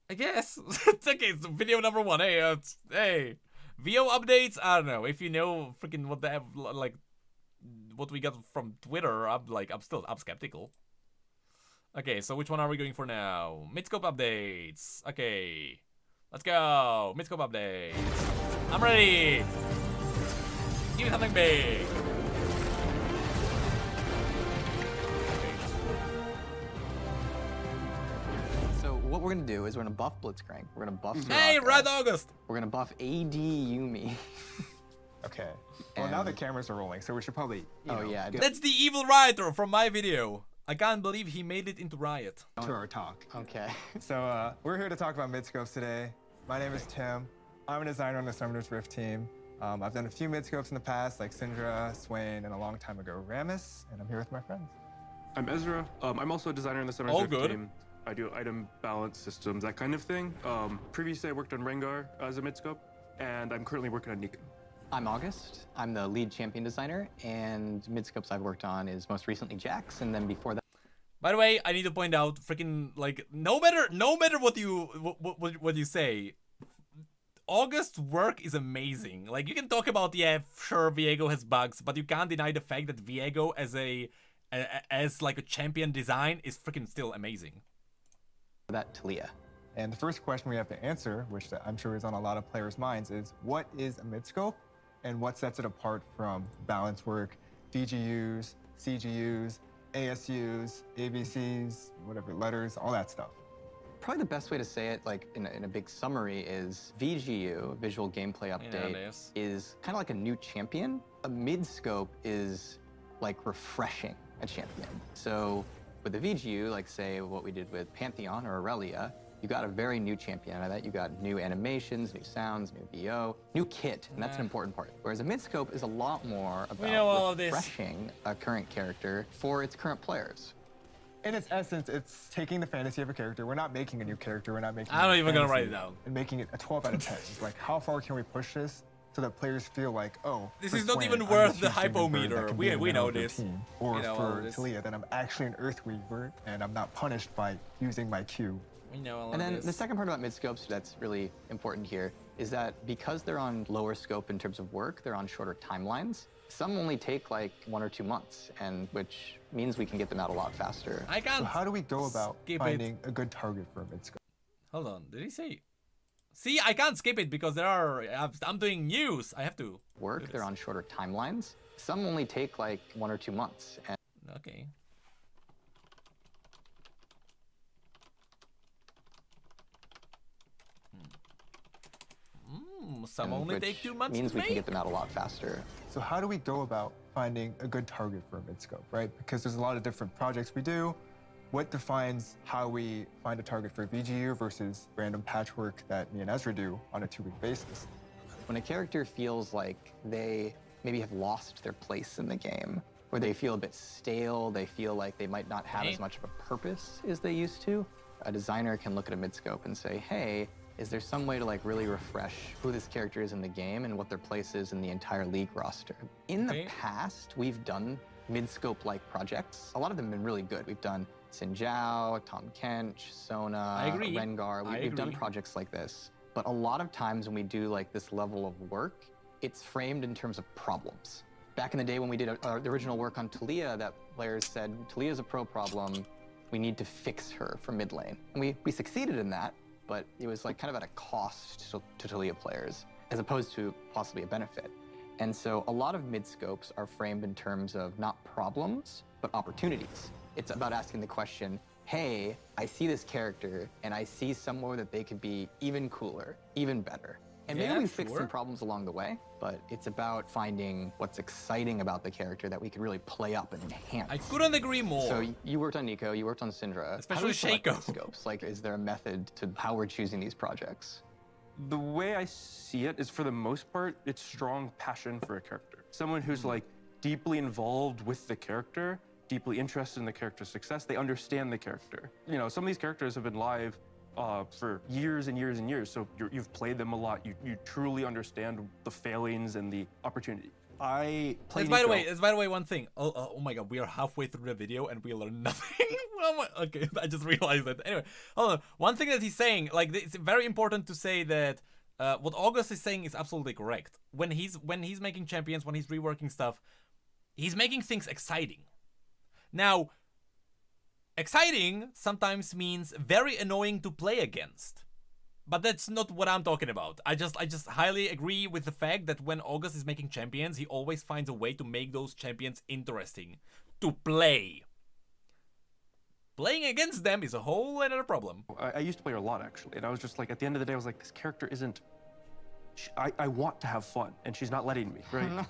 I guess. Okay, so video number one. Hey, hey, VO updates. I don't know if you know freaking what the like what we got from Twitter. I'm skeptical. Okay, so which one are we going for now? Midscope updates. Okay, let's go. Midscope updates. I'm ready. Give me something big. So what we're gonna do is we're gonna buff Blitzcrank. We're gonna buff. Hey, Red August. We're gonna buff AD Yumi. Okay. Well, now the cameras are rolling, so we should probably. You know, yeah. That's the evil writer from my video. I can't believe he made it into Riot. To our talk. Okay. So we're here to talk about midscopes today. My name is Tim. I'm a designer on the Summoners Rift team. I've done a few midscopes in the past, like Syndra, Swain, and a long time ago, Rammus, and I'm here with my friends. I'm Ezra. I'm also a designer on the Summoners Rift team. I do item balance systems, that kind of thing. Previously, I worked on Rengar as a midscope, and I'm currently working on Necrit. I'm August. I'm the lead champion designer, and midscopes I've worked on is most recently Jax, and then before that. By the way, I need to point out, freaking like no matter what you say, August's work is amazing. Like you can talk about sure Viego has bugs, but you can't deny the fact that Viego as like a champion design is freaking still amazing. That Talia. And the first question we have to answer, which I'm sure is on a lot of players' minds, is what is a midscope and what sets it apart from balance work, VGUs, CGUs, ASUs, ABCs, whatever, letters, all that stuff? Probably the best way to say it, like in a big summary, is VGU, Visual Gameplay Update, is kind of like a new champion. A midscope is like refreshing a champion. So with the VGU, like say what we did with Pantheon or Aurelia, you got a very new champion. Out of that, you got new animations, new sounds, new VO, new kit, and that's an important part. Whereas a midscope is a lot more about refreshing a current character for its current players. In its essence, it's taking the fantasy of a character. We're not making a new character. We're not making. I'm not even gonna write it down. And making it a 12 out of 10. It's like, how far can we push this so that players feel like, oh, this is not even worth the hypometer. We know this. Or for Talia, that I'm actually an Earthweaver and I'm not punished by using my Q. And then the second part about midscopes that's really important here is that because they're on lower scope in terms of work, they're on shorter timelines. Some only take like 1 or 2 months, and which means we can get them out a lot faster. I can't. So how do we go about finding a good target for a midscope? Hold on, did he say? See, I can't skip it because I'm doing news. I have to work. They're on shorter timelines. Some only take like 1 or 2 months. And okay. Some only take 2 months means to we make. can get them out a lot faster. So how do we go about finding a good target for a mid-scope, right? Because there's a lot of different projects we do. What defines how we find a target for VGU versus random patchwork that me and Ezra do on a 2-week basis? When a character feels like they maybe have lost their place in the game, or they feel a bit stale, they feel like they might not have as much of a purpose as they used to, a designer can look at a mid-scope and say, hey, is there some way to like really refresh who this character is in the game and what their place is in the entire league roster? In the past, we've done mid-scope-like projects. A lot of them have been really good. We've done Xin Zhao, Tom Kench, Sona, Rengar. We've done projects like this. But a lot of times when we do like this level of work, it's framed in terms of problems. Back in the day when we did the original work on Taliyah, that players said, Taliyah's a pro problem. We need to fix her for mid lane. And we succeeded in that, but it was like kind of at a cost to Taliyah players, as opposed to possibly a benefit. And so a lot of mid-scopes are framed in terms of not problems, but opportunities. It's about asking the question, hey, I see this character, and I see somewhere that they could be even cooler, even better. And maybe we fix some problems along the way, but it's about finding what's exciting about the character that we could really play up and enhance. I couldn't agree more. So you worked on Nico, you worked on Syndra. Especially Shaco. Scopes? Like, is there a method to how we're choosing these projects? The way I see it is, for the most part, it's strong passion for a character. Someone who's like deeply involved with the character, deeply interested in the character's success. They understand the character. You know, some of these characters have been live for years and years and years, so you've played them a lot. You truly understand the failings and the opportunity. I play By the way, one thing. Oh my god, we are halfway through the video and we learned nothing. Okay, I just realized that. Anyway, hold on. One thing that he's saying, like, it's very important to say that what August is saying is absolutely correct. When he's making champions, when he's reworking stuff, he's making things exciting. Now, exciting sometimes means very annoying to play against. But that's not what I'm talking about. I just highly agree with the fact that when August is making champions, he always finds a way to make those champions interesting to play. Playing against them is a whole other problem. I used to play her a lot, actually, and I was just like, at the end of the day, I was like, this character isn't... I want to have fun, and she's not letting me, right?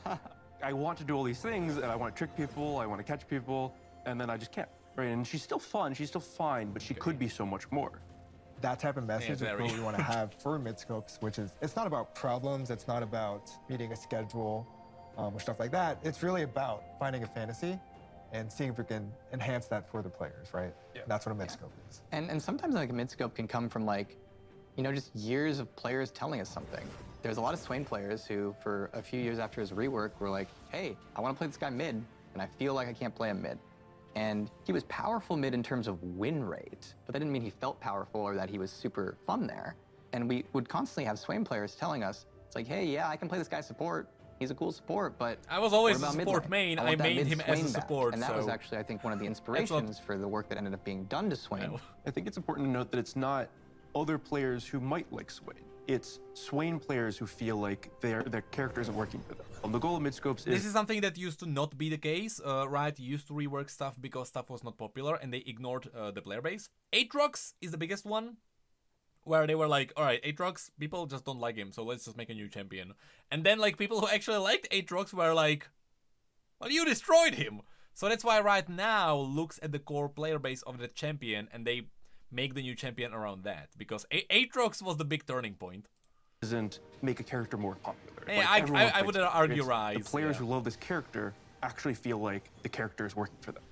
I want to do all these things, and I want to trick people, I want to catch people, and then I just can't, right? And she's still fun, she's still fine, but she could be so much more. That type of message is what we want to have for mid-scopes, which is, it's not about problems, it's not about meeting a schedule or stuff like that. It's really about finding a fantasy and seeing if we can enhance that for the players, right? Yeah. That's what a mid-scope is. And sometimes like a mid-scope can come from like, you know, just years of players telling us something. There's a lot of Swain players who, for a few years after his rework, were like, hey, I want to play this guy mid, and I feel like I can't play him mid. And he was powerful mid in terms of win rate, but that didn't mean he felt powerful or that he was super fun there. And we would constantly have Swain players telling us, it's like, hey, yeah, I can play this guy support. He's a cool support, but I was always a support main. I made him as a support. And that was actually, I think, one of the inspirations for the work that ended up being done to Swain. I think it's important to note that it's not other players who might like Swain. It's Swain players who feel like their character isn't working for them. The goal of mid-scopes is... This is something that used to not be the case. Riot used to rework stuff because stuff was not popular and they ignored the player base. Aatrox is the biggest one, where they were like, alright, Aatrox, people just don't like him, so let's just make a new champion. And then like people who actually liked Aatrox were like, well, you destroyed him! So that's why Riot now looks at the core player base of the champion and they make the new champion around that, because Aatrox was the big turning point. Doesn't make a character more popular. Yeah, like, I would argue Rise. The players who love this character actually feel like the character is working for them.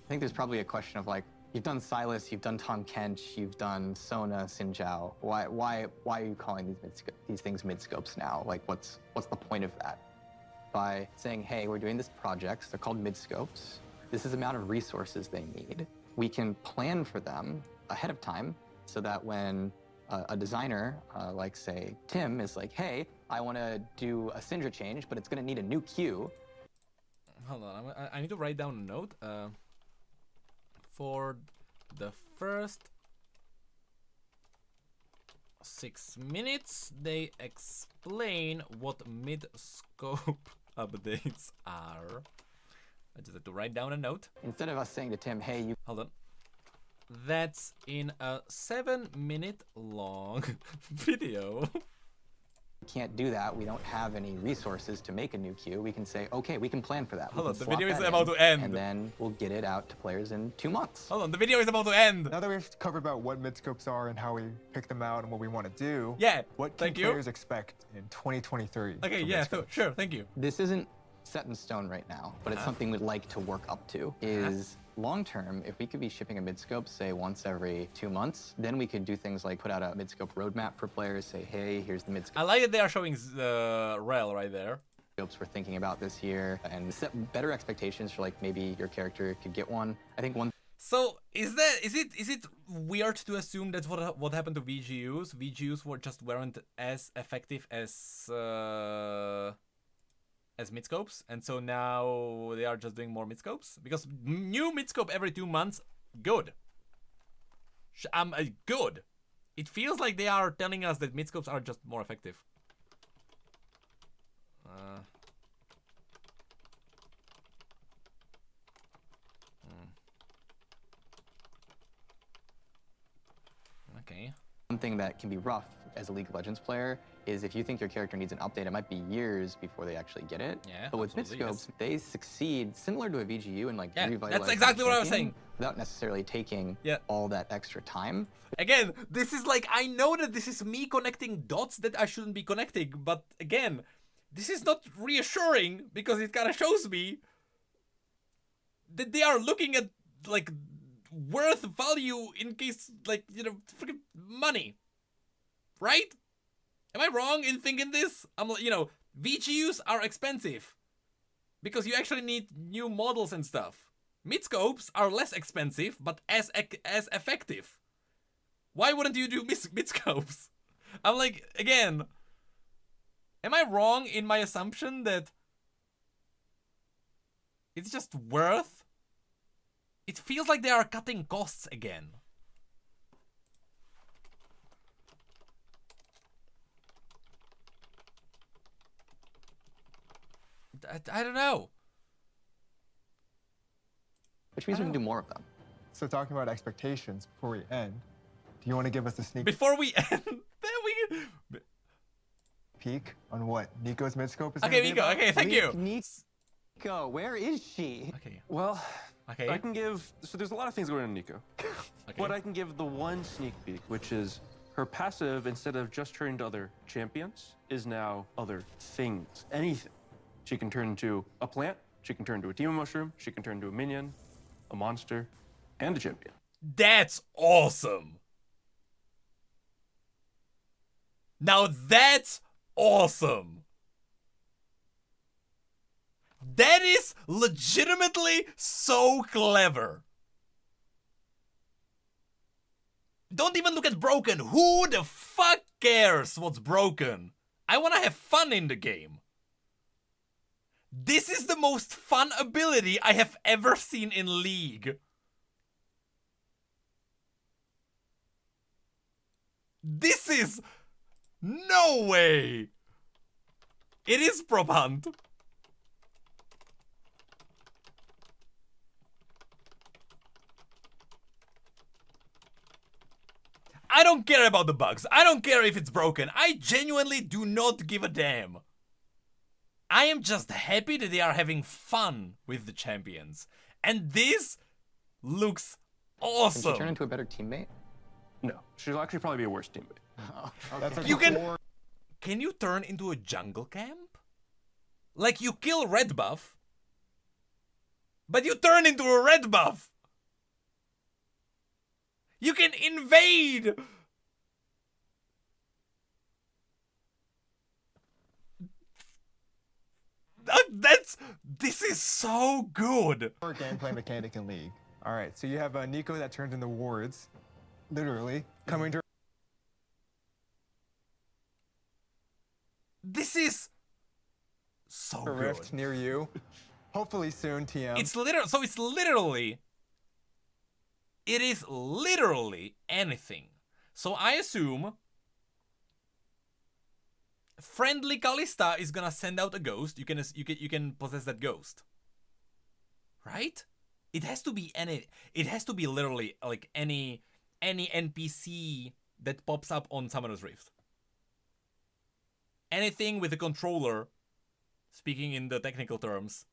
I think there's probably a question of like, you've done Silas, you've done Tom Kench, you've done Sona, Xin Zhao. Why are you calling these things mid-scopes now? Like, what's the point of that? By saying, hey, we're doing this projects, they're called mid-scopes. This is the amount of resources they need. We can plan for them ahead of time so that when a designer, like say Tim, is like, hey, I want to do a Syndra change, but it's going to need a new queue. Hold on, I need to write down a note. For the first 6 minutes, they explain what mid-scope updates are. I just have to write down a note. Instead of us saying to Tim, hey, you... Hold on. That's in a 7-minute long video. can't do that. We don't have any resources to make a new queue. We can say, okay, we can plan for that. Hold on, the slot video is that about in, to end. And then we'll get it out to players in 2 months. Hold on, the video is about to end. Now that we've covered about what midscopes are and how we pick them out and what we want to do, yeah, what can players expect in 2023? Okay, yeah, sure, thank you. This isn't set in stone right now, but it's something we'd like to work up to. Is long term, if we could be shipping a midscope, say once every 2 months, then we could do things like put out a midscope roadmap for players, say, hey, here's the midscope. I like that they are showing Rel right there. Scopes we're thinking about this year, and set better expectations for like maybe your character could get one. I think one. So is it weird to assume that what happened to VGUs? VGUs weren't as effective as midscopes, and so now they are just doing more midscopes? Because new midscope every 2 months, good. Good. It feels like they are telling us that midscopes are just more effective. Okay. One thing that can be rough as a League of Legends player is if you think your character needs an update, it might be years before they actually get it. Yeah, but with midscopes, they succeed similar to a VGU and like revitalize. That's exactly what I was saying. Without necessarily taking all that extra time. Again, this is like, I know that this is me connecting dots that I shouldn't be connecting, but again, this is not reassuring because it kind of shows me that they are looking at like worth value in case, like, you know, freaking money, right? Am I wrong in thinking this? I'm like, you know, VGUs are expensive because you actually need new models and stuff. Midscopes are less expensive but as effective. Why wouldn't you do midscopes? I'm like, again, am I wrong in my assumption that it's just worth? It feels like they are cutting costs again. I don't know. Which means we can do more of them. So talking about expectations before we end, do you want to give us a sneak before we end? Then we peek on what Nico's midscope is? Okay, Nico. Okay, thank you. Nico, where is she? Okay. Well, I can give. So there's a lot of things going on in Nico. But I can give the one sneak peek, which is her passive, instead of just turning to other champions, is now other things. Anything. She can turn into a plant. She can turn into a team of mushroom. She can turn into a minion, a monster, and a champion. That's awesome. Now that's awesome. That is legitimately so clever. Don't even look at broken. Who the fuck cares what's broken? I want to have fun in the game. This is the most fun ability I have ever seen in League. This is... No way! It is prop hunt. I don't care about the bugs. I don't care if it's broken. I genuinely do not give a damn. I am just happy that they are having fun with the champions. And this looks awesome. Can she turn into a better teammate? No, she'll actually probably be a worse teammate. Oh, okay. You can you turn into a jungle camp? Like you kill red buff, but you turn into a red buff. You can invade. This is so good. Gameplay mechanic in League. All right, so you have Nico that turns into wards, literally coming to. This is so a good. rift near you. Hopefully soon, TM. It's literal. So it's literally. It is literally anything. So I assume friendly Callista is gonna send out a ghost. You can possess that ghost, right? It has to be It has to be literally like any NPC that pops up on Summoner's Rift. Anything with a controller, speaking in the technical terms,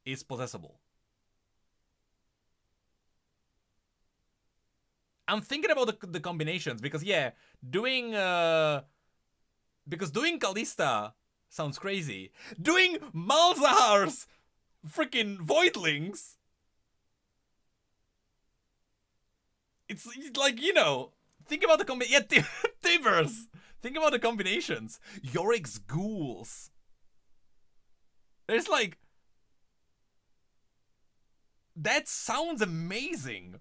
is possessable. I'm thinking about the combinations because yeah, doing Callista sounds crazy. Doing Malzahar's freaking Voidlings. It's like, you know, think about the yeah, Tibers. Think about the combinations. Yorick's Ghouls. There's like... That sounds amazing.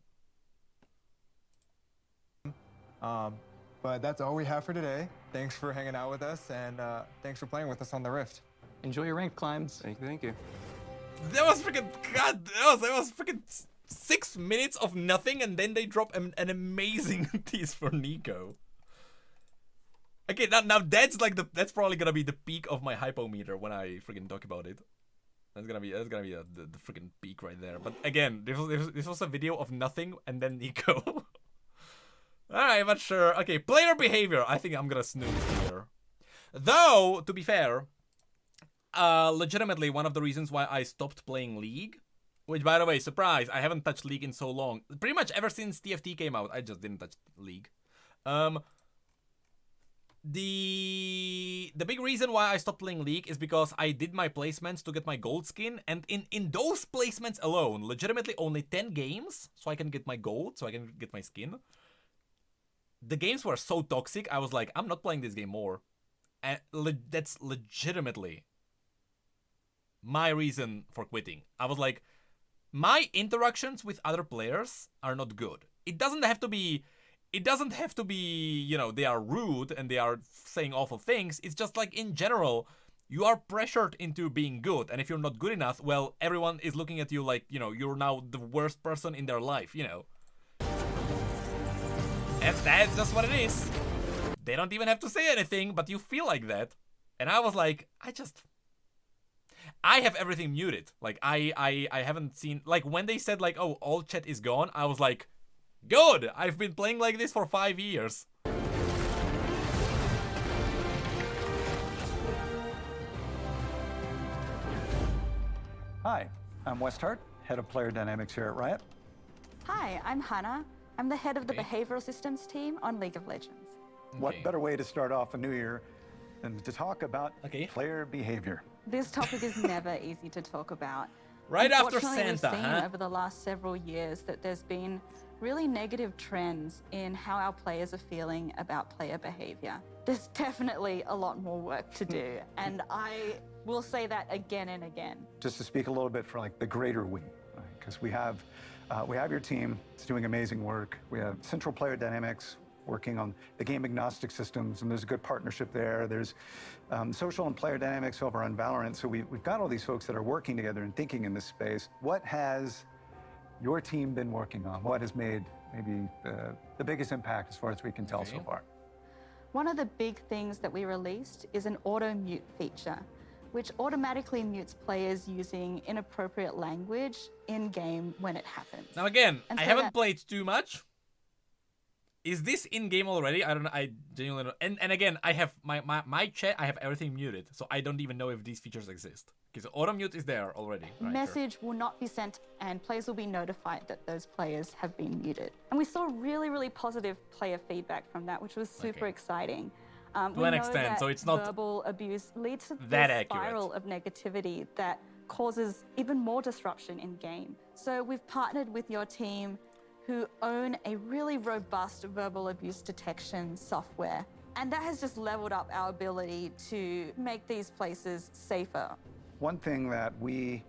But that's all we have for today. Thanks for hanging out with us, and thanks for playing with us on the Rift. Enjoy your ranked climbs. Thank you. That was freaking... God, that was freaking 6 minutes of nothing, and then they drop an amazing tease for Nico. Okay, now that's like that's probably gonna be the peak of my hypometer when I freaking talk about it. That's gonna be the freaking peak right there. But again, this was a video of nothing and then Nico. Alright, but sure. Okay, player behavior. I think I'm gonna snooze here. Though, to be fair, legitimately one of the reasons why I stopped playing League, which by the way, surprise, I haven't touched League in so long. Pretty much ever since TFT came out, I just didn't touch League. The big reason why I stopped playing League is because I did my placements to get my gold skin, and in those placements alone, legitimately only 10 games, so I can get my gold, so I can get my skin. The games were so toxic, I was like, I'm not playing this game more. And that's legitimately my reason for quitting. I was like, my interactions with other players are not good. It doesn't have to be, you know, they are rude and they are saying awful things. It's just like, in general, you are pressured into being good. And if you're not good enough, well, everyone is looking at you like, you know, you're now the worst person in their life, you know. And that's just what it is. They don't even have to say anything, but you feel like that. And I was like, I have everything muted. Like, I haven't seen, like, when they said, like, oh, all chat is gone, I was like, good! I've been playing like this for 5 years. Hi, I'm West Hart, Head of Player Dynamics here at Riot. Hi, I'm Hannah. I'm the head of the behavioral systems team on League of Legends. What better way to start off a new year than to talk about player behavior? This topic is never easy to talk about. Right after Unfortunately, Santa, we've seen over the last several years that there's been really negative trends in how our players are feeling about player behavior. There's definitely a lot more work to do, and I will say that again and again. Just to speak a little bit for like the greater we, because we have your team. It's doing amazing work. We have Central Player Dynamics working on the game agnostic systems, and there's a good partnership there. There's social and player dynamics over on Valorant. So we've got all these folks that are working together and thinking in this space. What has your team been working on? What has made maybe the biggest impact as far as we can tell so far? One of the big things that we released is an auto mute feature, which automatically mutes players using inappropriate language in-game when it happens. Now again, And I so haven't played too much. Is this in-game already? I don't know. I genuinely don't. And again, I have my chat, I have everything muted, so I don't even know if these features exist. Okay, so auto mute is there already. Right, Message will not be sent, and players will be notified that those players have been muted. And we saw really, really positive player feedback from that, which was super exciting. To an extent, so it's not verbal abuse leads to that this accurate. spiral of negativity that causes even more disruption in game. So we've partnered with your team, who own a really robust verbal abuse detection software. And that has just leveled up our ability to make these places safer. One thing that we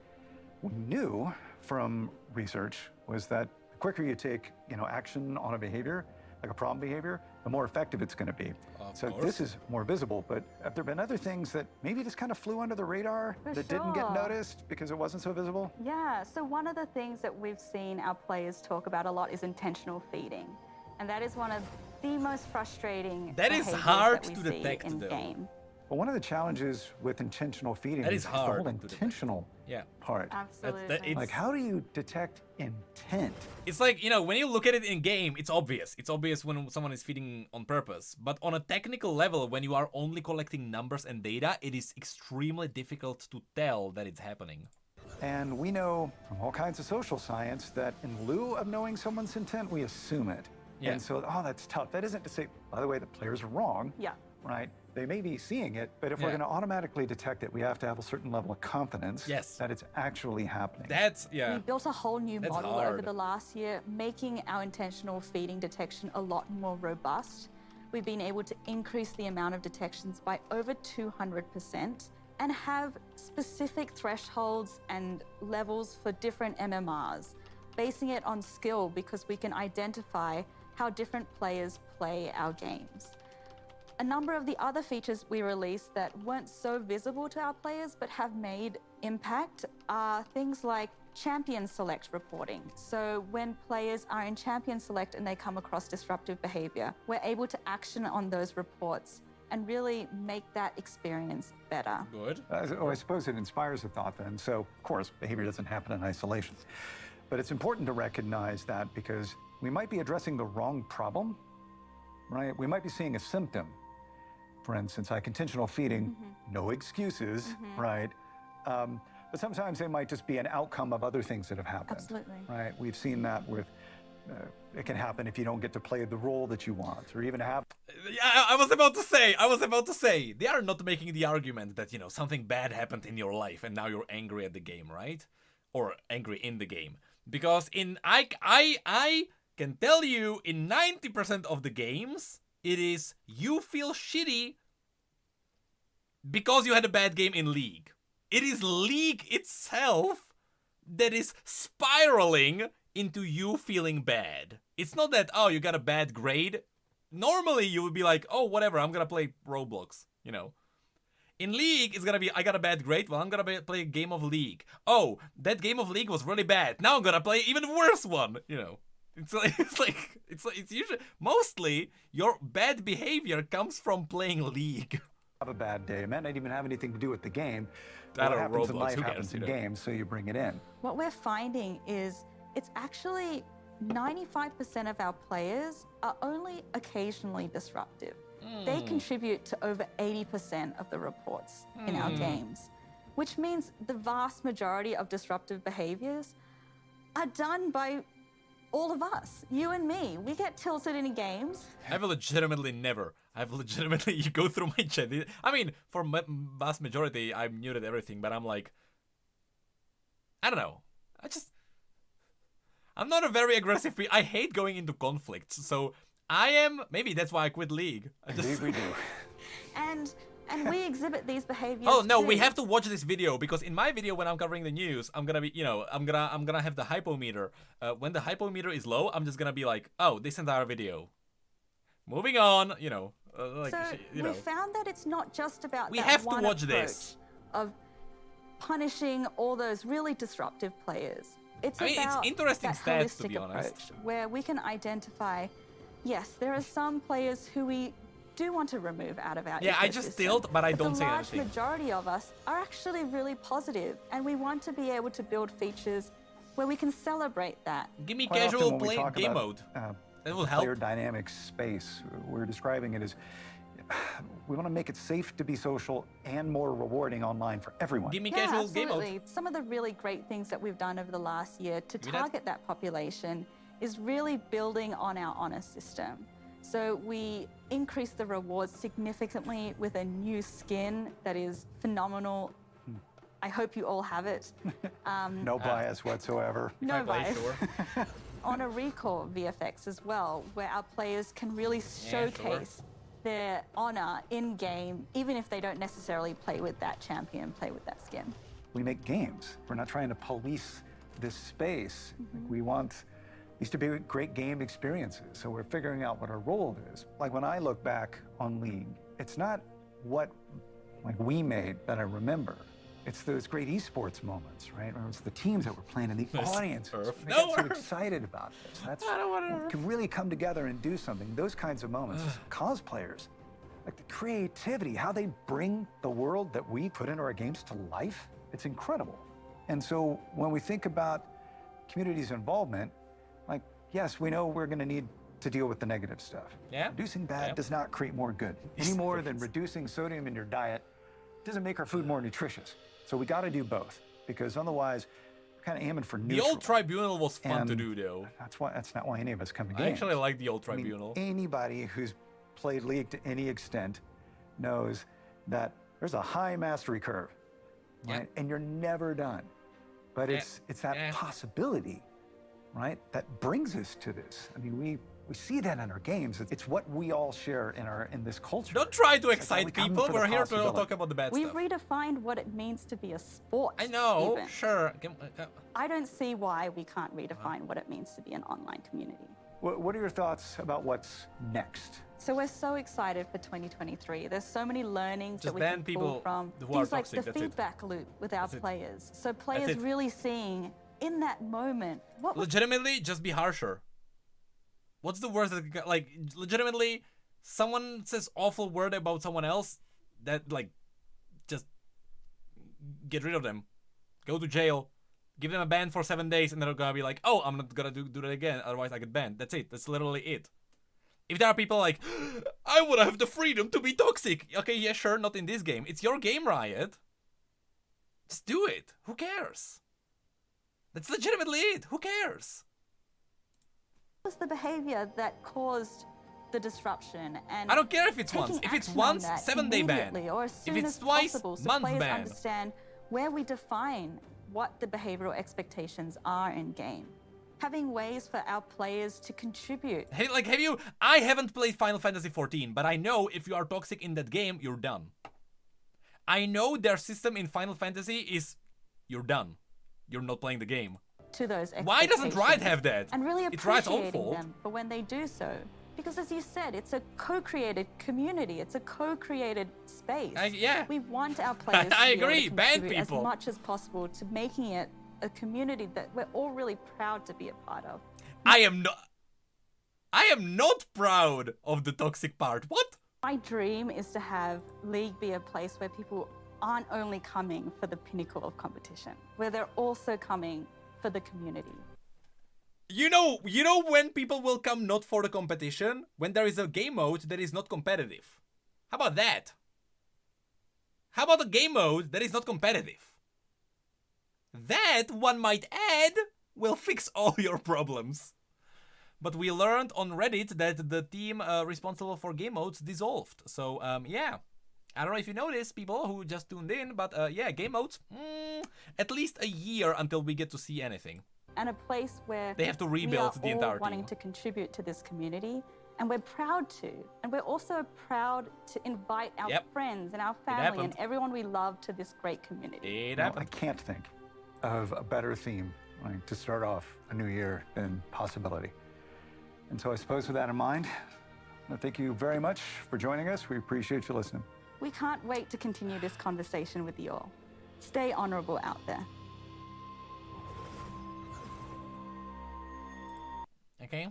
knew from research was that the quicker you take, action on a behavior, like a problem behavior, the more effective it's going to be. So this is more visible, but have there been other things that maybe just kind of flew under the radar that didn't get noticed because it wasn't so visible? Yeah, so one of the things that we've seen our players talk about a lot is intentional feeding. And that is one of the most frustrating that is behaviors hard that we to see detect in though. game. But one of the challenges with intentional feeding That is the hard whole to detect. intentional Yeah. part. Absolutely. Like, how do you detect intent? It's like, you know, when you look at it in game, it's obvious. It's obvious when someone is feeding on purpose. But on a technical level, when you are only collecting numbers and data, it is extremely difficult to tell that it's happening. And we know from all kinds of social science that in lieu of knowing someone's intent, we assume it. Yeah. And so, oh, that's tough. That isn't to say, by the way, the players are wrong. Yeah. Right? They may be seeing it, but if we're Yeah. going to automatically detect it, we have to have a certain level of confidence Yes. that it's actually happening. That's, yeah. We built a whole new That's model over hard. the last year, making our intentional feeding detection a lot more robust. We've been able to increase the amount of detections by over 200% and have specific thresholds and levels for different MMRs, basing it on skill because we can identify how different players play our games. A number of the other features we released that weren't so visible to our players but have made impact are things like champion select reporting. So when players are in champion select and they come across disruptive behavior, we're able to action on those reports and really make that experience better. Good. I suppose it inspires a thought then. So, of course, behavior doesn't happen in isolation. But it's important to recognize that because we might be addressing the wrong problem, right? We might be seeing a symptom. For instance, like intentional feeding, no excuses, right? But sometimes they might just be an outcome of other things that have happened. Absolutely. Right? We've seen that with, it can happen if you don't get to play the role that you want, or even have. Yeah, I was about to say, they are not making the argument that, you know, something bad happened in your life and now you're angry at the game, right? Or angry in the game. Because I can tell you in 90% of the games, it is you feel shitty because you had a bad game in League. It is League itself that is spiraling into you feeling bad. It's not that, oh, you got a bad grade. Normally you would be like, oh, whatever, I'm gonna play Roblox, you know. In League, it's gonna be, I got a bad grade, well, I'm gonna play a game of League. Oh, that game of League was really bad. Now I'm gonna play even worse one, you know. It's usually, mostly, your bad behavior comes from playing League. Have a bad day. It might not even have anything to do with the game. That What or happens in Roblox, life who cares, happens you in know? games, so you bring it in. What we're finding is it's actually 95% of our players are only occasionally disruptive. They contribute to over 80% of the reports in our games, which means the vast majority of disruptive behaviors are done by all of us, you and me. We get tilted in games. I've legitimately, you go through my chat. I mean, for vast majority, I muted everything, but I'm like, I don't know. I'm not a very aggressive, I hate going into conflicts, so maybe that's why I quit League. Indeed we do. And we exhibit these behaviors. Oh no, too. we have to watch this video because in my video when I'm covering the news, I'm gonna be, you know, I'm gonna have the hypometer. When the hypometer is low, I'm just gonna be like, oh, this entire video. Moving on, you know, we found that it's not just about we that have one to watch approach this of punishing all those really disruptive players. It's I mean, about it's interesting that stats, to holistic be honest. approach where we can identify, yes, there are some players who we do want to remove out of our Yeah, I just ecosystem, tilt, but I don't say the large anything. majority of us are actually really positive, and we want to be able to build features where we can celebrate that. Give me Quite often casual when we play talk game about, mode. That will player help. dynamic space, we're describing it as we want to make it safe to be social and more rewarding online for everyone. Give me Yeah, casual game absolutely. mode. Some of the really great things that we've done over the last year to Give me that. target that population is really building on our honor system. So we increased the rewards significantly with a new skin that is phenomenal. I hope you all have it. No bias whatsoever. No play, bias. sure. On a recall VFX as well, where our players can really showcase their honor in game, even if they don't necessarily play with that champion, play with that skin. We make games. We're not trying to police this space. We want these to be great game experiences. So we're figuring out what our role is. Like when I look back on League, it's not what we made that I remember. It's those great esports moments, right? Or it's the teams that were playing and the audiences. They get so excited about this. That's can really come together and do something. Those kinds of moments. Cosplayers, like the creativity, how they bring the world that we put into our games to life, it's incredible. And so when we think about community's involvement, like, yes, we know we're going to need to deal with the negative stuff. Yeah. Reducing bad does not create more good. Any more than reducing sodium in your diet doesn't make our food more nutritious. So we got to do both, because otherwise we're kind of aiming for neutral. The old tribunal was fun to do, though. That's not why any of us come to I games. actually like the old tribunal. I mean, anybody who's played League to any extent knows that there's a high mastery curve, right? And you're never done. But it's that possibility, right, that brings us to this. I mean, we see that in our games. It's what we all share in this culture. Don't try to excite people. We're here to talk about the bad We've stuff. redefined what it means to be a sport. I know, even. sure. I don't see why we can't redefine what it means to be an online community. What are your thoughts about what's next? So we're so excited for 2023. There's so many learnings Just that we ban can pull people from who are things like toxic, the that's it. feedback loop with our That's it. players. So players it. really seeing in that moment what Legitimately, just be harsher. What's the worst that, like, legitimately, someone says awful word about someone else, that, like, just get rid of them. Go to jail. Give them a ban for 7 days, and they're gonna be like, oh, I'm not gonna do that again, otherwise I get banned. That's it. That's literally it. If there are people like, I would have the freedom to be toxic. Okay, yeah, sure, not in this game. It's your game, Riot. Just do it. Who cares? That's legitimately it. Who cares? was the behavior that caused the disruption? And I don't care if it's taking once. If it's action on once, that 7-day ban. immediately or as If soon it's as twice, possible, so month players ban. understand where we define what the behavioral expectations are in game. Having ways for our players to contribute. Hey, like, I haven't played Final Fantasy XIV, but I know if you are toxic in that game, you're done. I know their system in Final Fantasy is, you're done. You're not playing the game. To those expectations. Why doesn't Riot have that? And really It's Riot's own appreciating fault. them for when they do so. Because as you said, it's a co-created community. It's a co-created space. Yeah. We want our players I to be able agree. to Ban contribute as people. much as possible to making it a community that we're all really proud to be a part of. I am not proud of the toxic part. What? My dream is to have League be a place where people aren't only coming for the pinnacle of competition, where they're also coming for the community. You know when people will come not for the competition? When there is a game mode that is not competitive. How about that? How about a game mode that is not competitive? That, one might add, will fix all your problems. But we learned on Reddit that the team responsible for game modes dissolved. So, yeah. I don't know if you know this, people who just tuned in, but yeah, game modes, at least a year until we get to see anything. And a place where they have to rebuild the we are all entire wanting team. to contribute to this community, and we're proud to. And we're also proud to invite our friends and our family and everyone we love to this great community. I can't think of a better theme to start off a new year than possibility. And so I suppose with that in mind, thank you very much for joining us. We appreciate you listening. We can't wait to continue this conversation with you all. Stay honorable out there. Okay.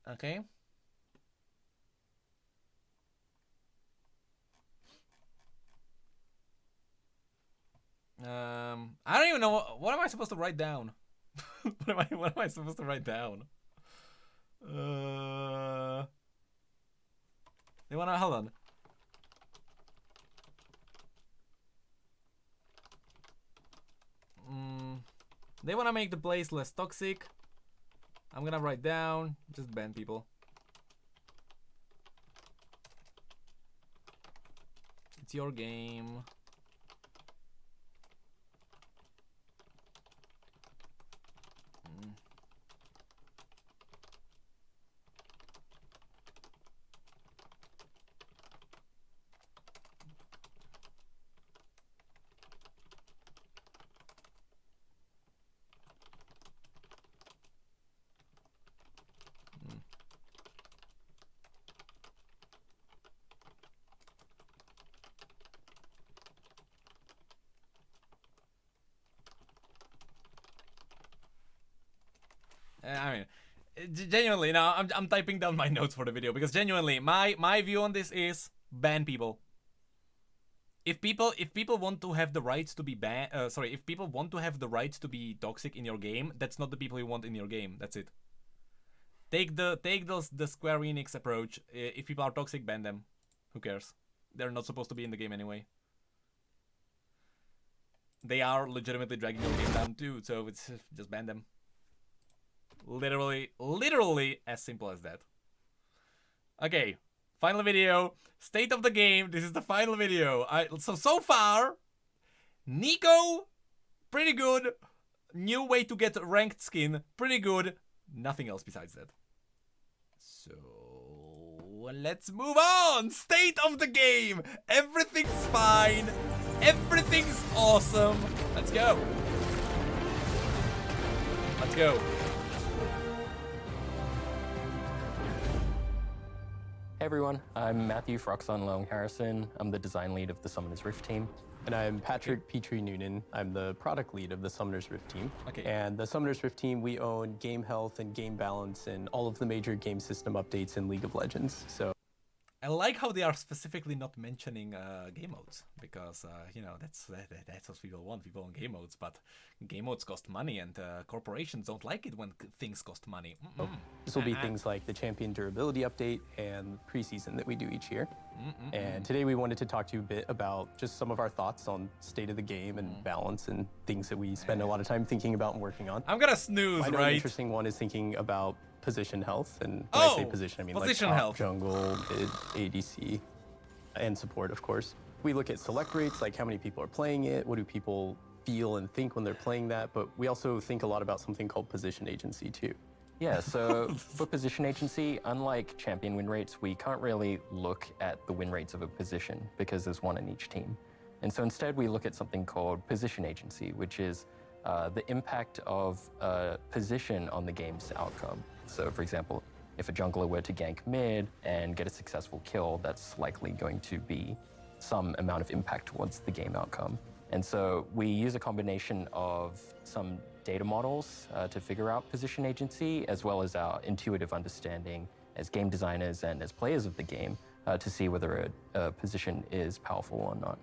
Okay. I don't even know what am I supposed to write down. what am I supposed to write down? They wanna hold on. They wanna make the place less toxic. I'm gonna write down, just ban people. It's your game. I mean, genuinely, now I'm typing down my notes for the video because genuinely, my view on this is ban people. If people want to have the rights to be if people want to have the rights to be toxic in your game, that's not the people you want in your game. That's it. Take the Square Enix approach. If people are toxic, ban them. Who cares? They're not supposed to be in the game anyway. They are legitimately dragging your game down too, so it's just ban them. Literally as simple as that. Okay. Final video, state of the game. This is the final video. So far, Nico, pretty good. New way to get ranked skin, pretty good. Nothing else besides that. So let's move on. State of the game. Everything's fine. Everything's awesome. Let's go. Let's go. Hey everyone, I'm Matthew Froxon Long Harrison. I'm the design lead of the Summoner's Rift team. And I'm Patrick Petrie Noonan. I'm the product lead of the Summoner's Rift team. Okay. And the Summoner's Rift team, we own game health and game balance and all of the major game system updates in League of Legends. So I like how they are specifically not mentioning game modes because you know that's what people want. People want game modes, but game modes cost money, and corporations don't like it when things cost money. this will be things like the champion durability update and preseason that we do each year. And today we wanted to talk to you a bit about just some of our thoughts on state of the game and balance and things that we spend a lot of time thinking about and working on. I'm gonna snooze, I know right? An interesting one is thinking about position health, and when I say position, I mean position like top, health. jungle, mid, ADC, and support, of course. We look at select rates, like how many people are playing it, what do people feel and think when they're playing that, but we also think a lot about something called position agency too. Yeah, so for position agency, unlike champion win rates, we can't really look at the win rates of a position because there's one in each team. And so instead we look at something called position agency, which is the impact of a position on the game's outcome. So for example, if a jungler were to gank mid and get a successful kill, that's likely going to be some amount of impact towards the game outcome. And so we use a combination of some data models to figure out position agency, as well as our intuitive understanding as game designers and as players of the game to see whether a position is powerful or not.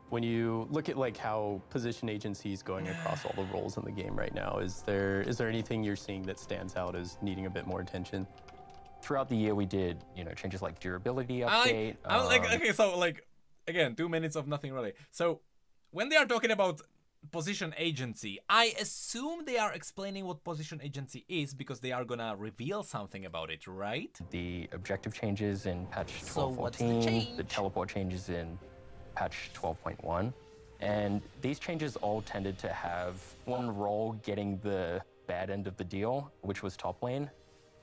When you look at like how position agency is going across all the roles in the game right now, is there anything you're seeing that stands out as needing a bit more attention? Throughout the year, we did, changes like durability update. Okay, so like, again, 2 minutes of nothing really. So when they are talking about position agency, I assume they are explaining what position agency is because they are gonna reveal something about it, right? The objective changes in patch 12.14, So what's the change? The teleport changes in patch 12.1, and these changes all tended to have one role getting the bad end of the deal, which was top lane.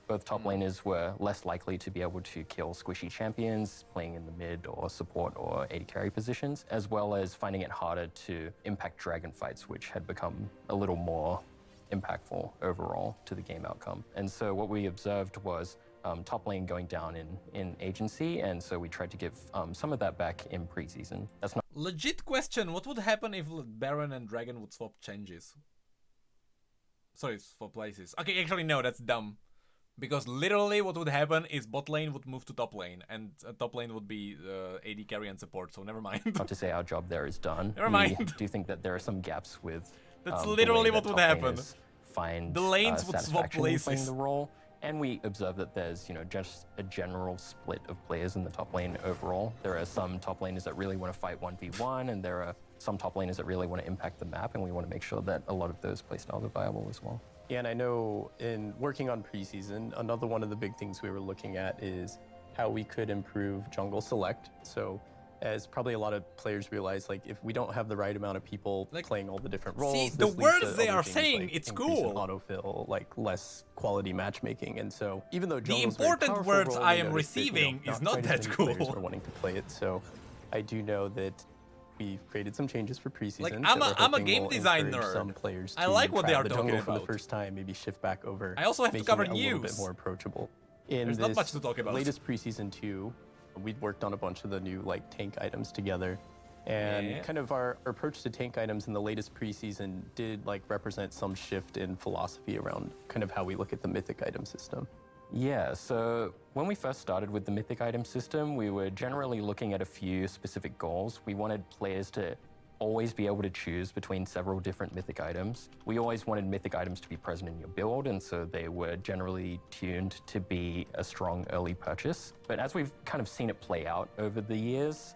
Both top laners were less likely to be able to kill squishy champions playing in the mid or support or AD carry positions, as well as finding it harder to impact dragon fights, which had become a little more impactful overall to the game outcome. And so what we observed was top lane going down in agency, and so we tried to give some of that back in preseason. That's not Legit question, what would happen if Baron and Dragon would swap changes? Sorry, swap places. Okay, actually no, that's dumb. Because literally what would happen is bot lane would move to top lane, and top lane would be AD carry and support, so never mind. not to say our job there is done. Never mind. We do think that there are some gaps with That's literally what would happen. Find The lanes would swap satisfaction in playing places. the role, and we observe that there's just a general split of players in the top lane overall. There are some top laners that really want to fight 1v1, and there are some top laners that really want to impact the map, and we want to make sure that a lot of those playstyles are viable as well. Yeah, and I know in working on preseason, another one of the big things we were looking at is how we could improve jungle select. So as probably a lot of players realize, like if we don't have the right amount of people playing all the different roles, see, this the leads words to they other are things saying, like it's increase in cool. autofill, like less quality matchmaking. And so even though The jungle's a very important powerful words role, I we am noticed that, receiving is not quite as that many cool. players were wanting to play it. So I do know that we've created some changes for preseason. Like, that I'm we're a hoping game will design encourage nerd. some players I to like what they try are the talking jungle for about. the first time, maybe shift back over. I also have to making cover it a little news. bit more approachable. In There's this not much to talk about. latest preseason 2, we'd worked on a bunch of the new tank items together, And kind of our approach to tank items in the latest preseason did like represent some shift in philosophy around kind of how we look at the mythic item system. Yeah, so when we first started with the mythic item system, we were generally looking at a few specific goals. We wanted players to always be able to choose between several different mythic items. We always wanted mythic items to be present in your build, and so they were generally tuned to be a strong early purchase. But as we've kind of seen it play out over the years,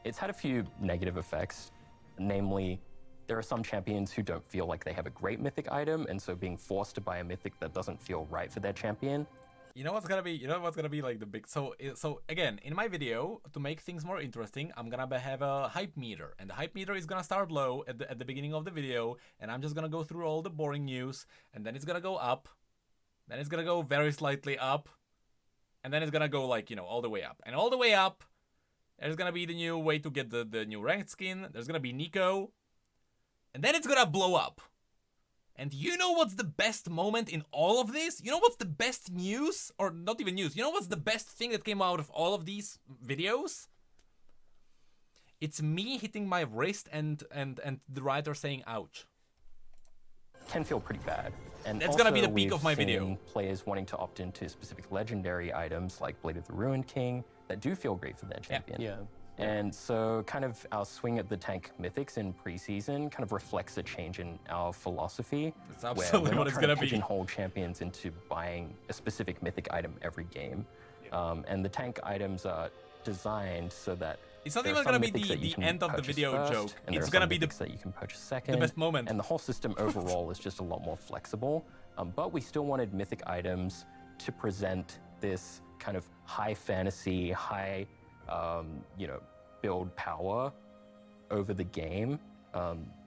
it's had a few negative effects. Namely, there are some champions who don't feel like they have a great mythic item, and so being forced to buy a mythic that doesn't feel right for their champion. You know what's gonna be like the big, so again, in my video, to make things more interesting, I'm gonna have a hype meter, and the hype meter is gonna start low at the beginning of the video, and I'm just gonna go through all the boring news, and then it's gonna go up, then it's gonna go very slightly up, and then it's gonna go like, you know, all the way up. And all the way up, there's gonna be the new way to get the new ranked skin, there's gonna be Nico, and then it's gonna blow up. And you know what's the best moment in all of this? You know what's the best news? Or not even news. You know what's the best thing that came out of all of these videos? It's me hitting my wrist and the writer saying ouch. Can feel pretty bad. And that's gonna be the peak of my video. Players wanting to opt into specific legendary items like Blade of the Ruined King that do feel great for their champion. Yeah. And so kind of our swing at the tank mythics in preseason kind of reflects a change in our philosophy. That's absolutely what it's gonna be. Pigeonhole champions into buying a specific mythic item every game. And the tank items are designed so that it's not even gonna be the end of the video first, joke. And it's gonna be the that you can purchase second. The best moment. And the whole system overall is just a lot more flexible. But we still wanted mythic items to present this kind of high fantasy, high you know, build power over the game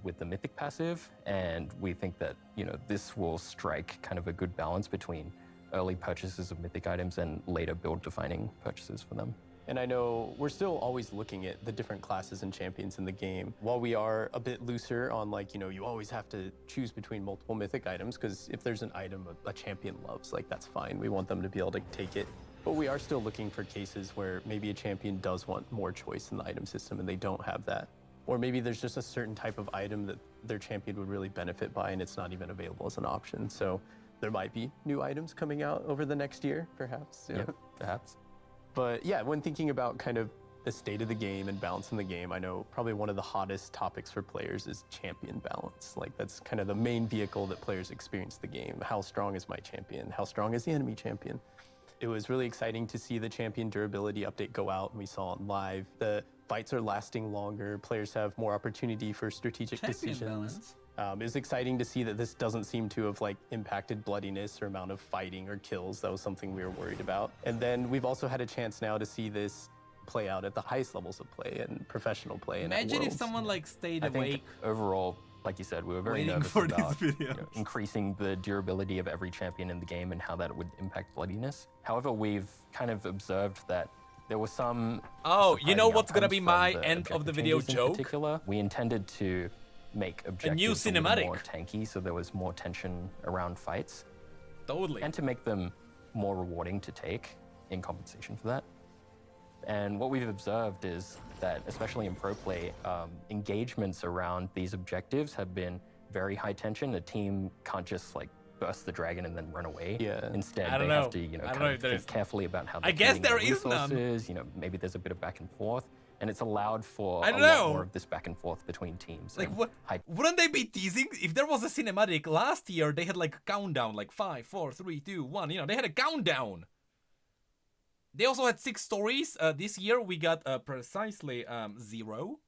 with the mythic passive, and we think that, you know, this will strike kind of a good balance between early purchases of mythic items and later build defining purchases for them. And I know we're still always looking at the different classes and champions in the game. While we are a bit looser on, like, you know, you always have to choose between multiple mythic items, because if there's an item a champion loves, like, that's fine. We want them to be able to take it. But we are still looking for cases where maybe a champion does want more choice in the item system and they don't have that. Or maybe there's just a certain type of item that their champion would really benefit by and it's not even available as an option. So there might be new items coming out over the next year, perhaps. Yeah, perhaps. But yeah, when thinking about kind of the state of the game and balance in the game, I know probably one of the hottest topics for players is champion balance. Like, that's kind of the main vehicle that players experience the game. How strong is my champion? How strong is the enemy champion? It was really exciting to see the champion durability update go out, and we saw it live. The fights are lasting longer. Players have more opportunity for strategic decisions. It was exciting to see that this doesn't seem to have like impacted bloodiness or amount of fighting or kills. That was something we were worried about. And then we've also had a chance now to see this play out at the highest levels of play and professional play. Imagine if someone like stayed awake. I think overall, like you said, we were very nervous about increasing the durability of every champion in the game and how that would impact bloodiness. However, we've kind of observed that there was some... Oh, you know what's gonna be my end of the video joke? In particular, we intended to make objectives a little more tanky, so there was more tension around fights. Totally. And to make them more rewarding to take in compensation for that. And what we've observed is that, especially in pro play, engagements around these objectives have been very high tension. A team can't just like burst the dragon and then run away. Yeah. Instead, they have to, you know, kind of think carefully about how they're guess there is resources. You know, maybe there's a bit of back and forth, and it's allowed for a lot more of this back and forth between teams. Like, wouldn't they be teasing? If there was a cinematic last year, they had like a countdown, like 5, 4, 3, 2, 1. You know, they had a countdown. They also had 6 stories. This year we got precisely 0.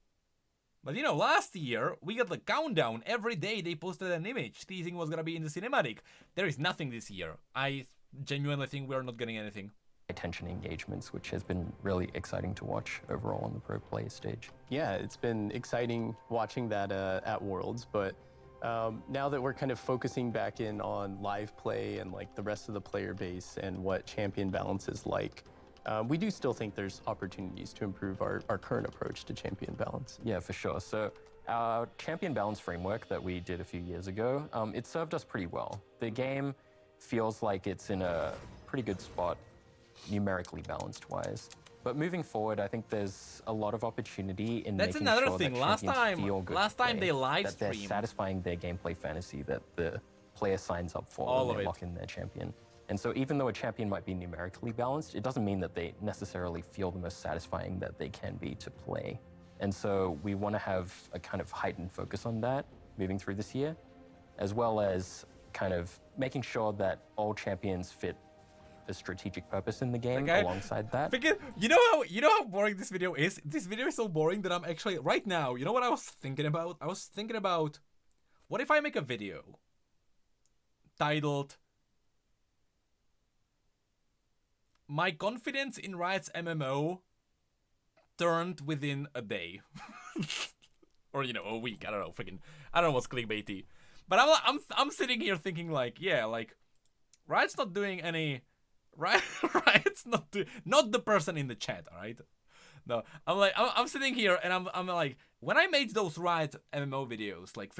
But you know, last year we got the countdown. Every day they posted an image teasing what's gonna be in the cinematic. There is nothing this year. I genuinely think we're not getting anything. Tension engagements, which has been really exciting to watch overall on the pro play stage. Yeah, it's been exciting watching that at Worlds, but now that we're kind of focusing back in on live play and like the rest of the player base and what champion balance is like, we do still think there's opportunities to improve our current approach to champion balance. Yeah, for sure. So our champion balance framework that we did a few years ago, it served us pretty well. The game feels like it's in a pretty good spot numerically balanced wise. But moving forward, I think there's a lot of opportunity in That's making another sure thing. that Last champions feel good last to time play, they live that they're streamed satisfying their gameplay fantasy that the player signs up for all when of they it. lock in their champion. And so even though a champion might be numerically balanced, it doesn't mean that they necessarily feel the most satisfying that they can be to play. And so we want to have a kind of heightened focus on that moving through this year, as well as kind of making sure that all champions fit a strategic purpose in the game alongside that. You know how boring this video is? This video is so boring that I'm actually, right now, you know what I was thinking about? I was thinking about, what if I make a video titled, "My confidence in Riot's MMO turned within a day." Or, you know, a week, I don't know, I don't know what's clickbaity. But I'm sitting here thinking like, yeah, like, Riot's not doing any... Riot's not the person in the chat, alright? No, I'm sitting here and I'm like, when I made those Riot MMO videos, like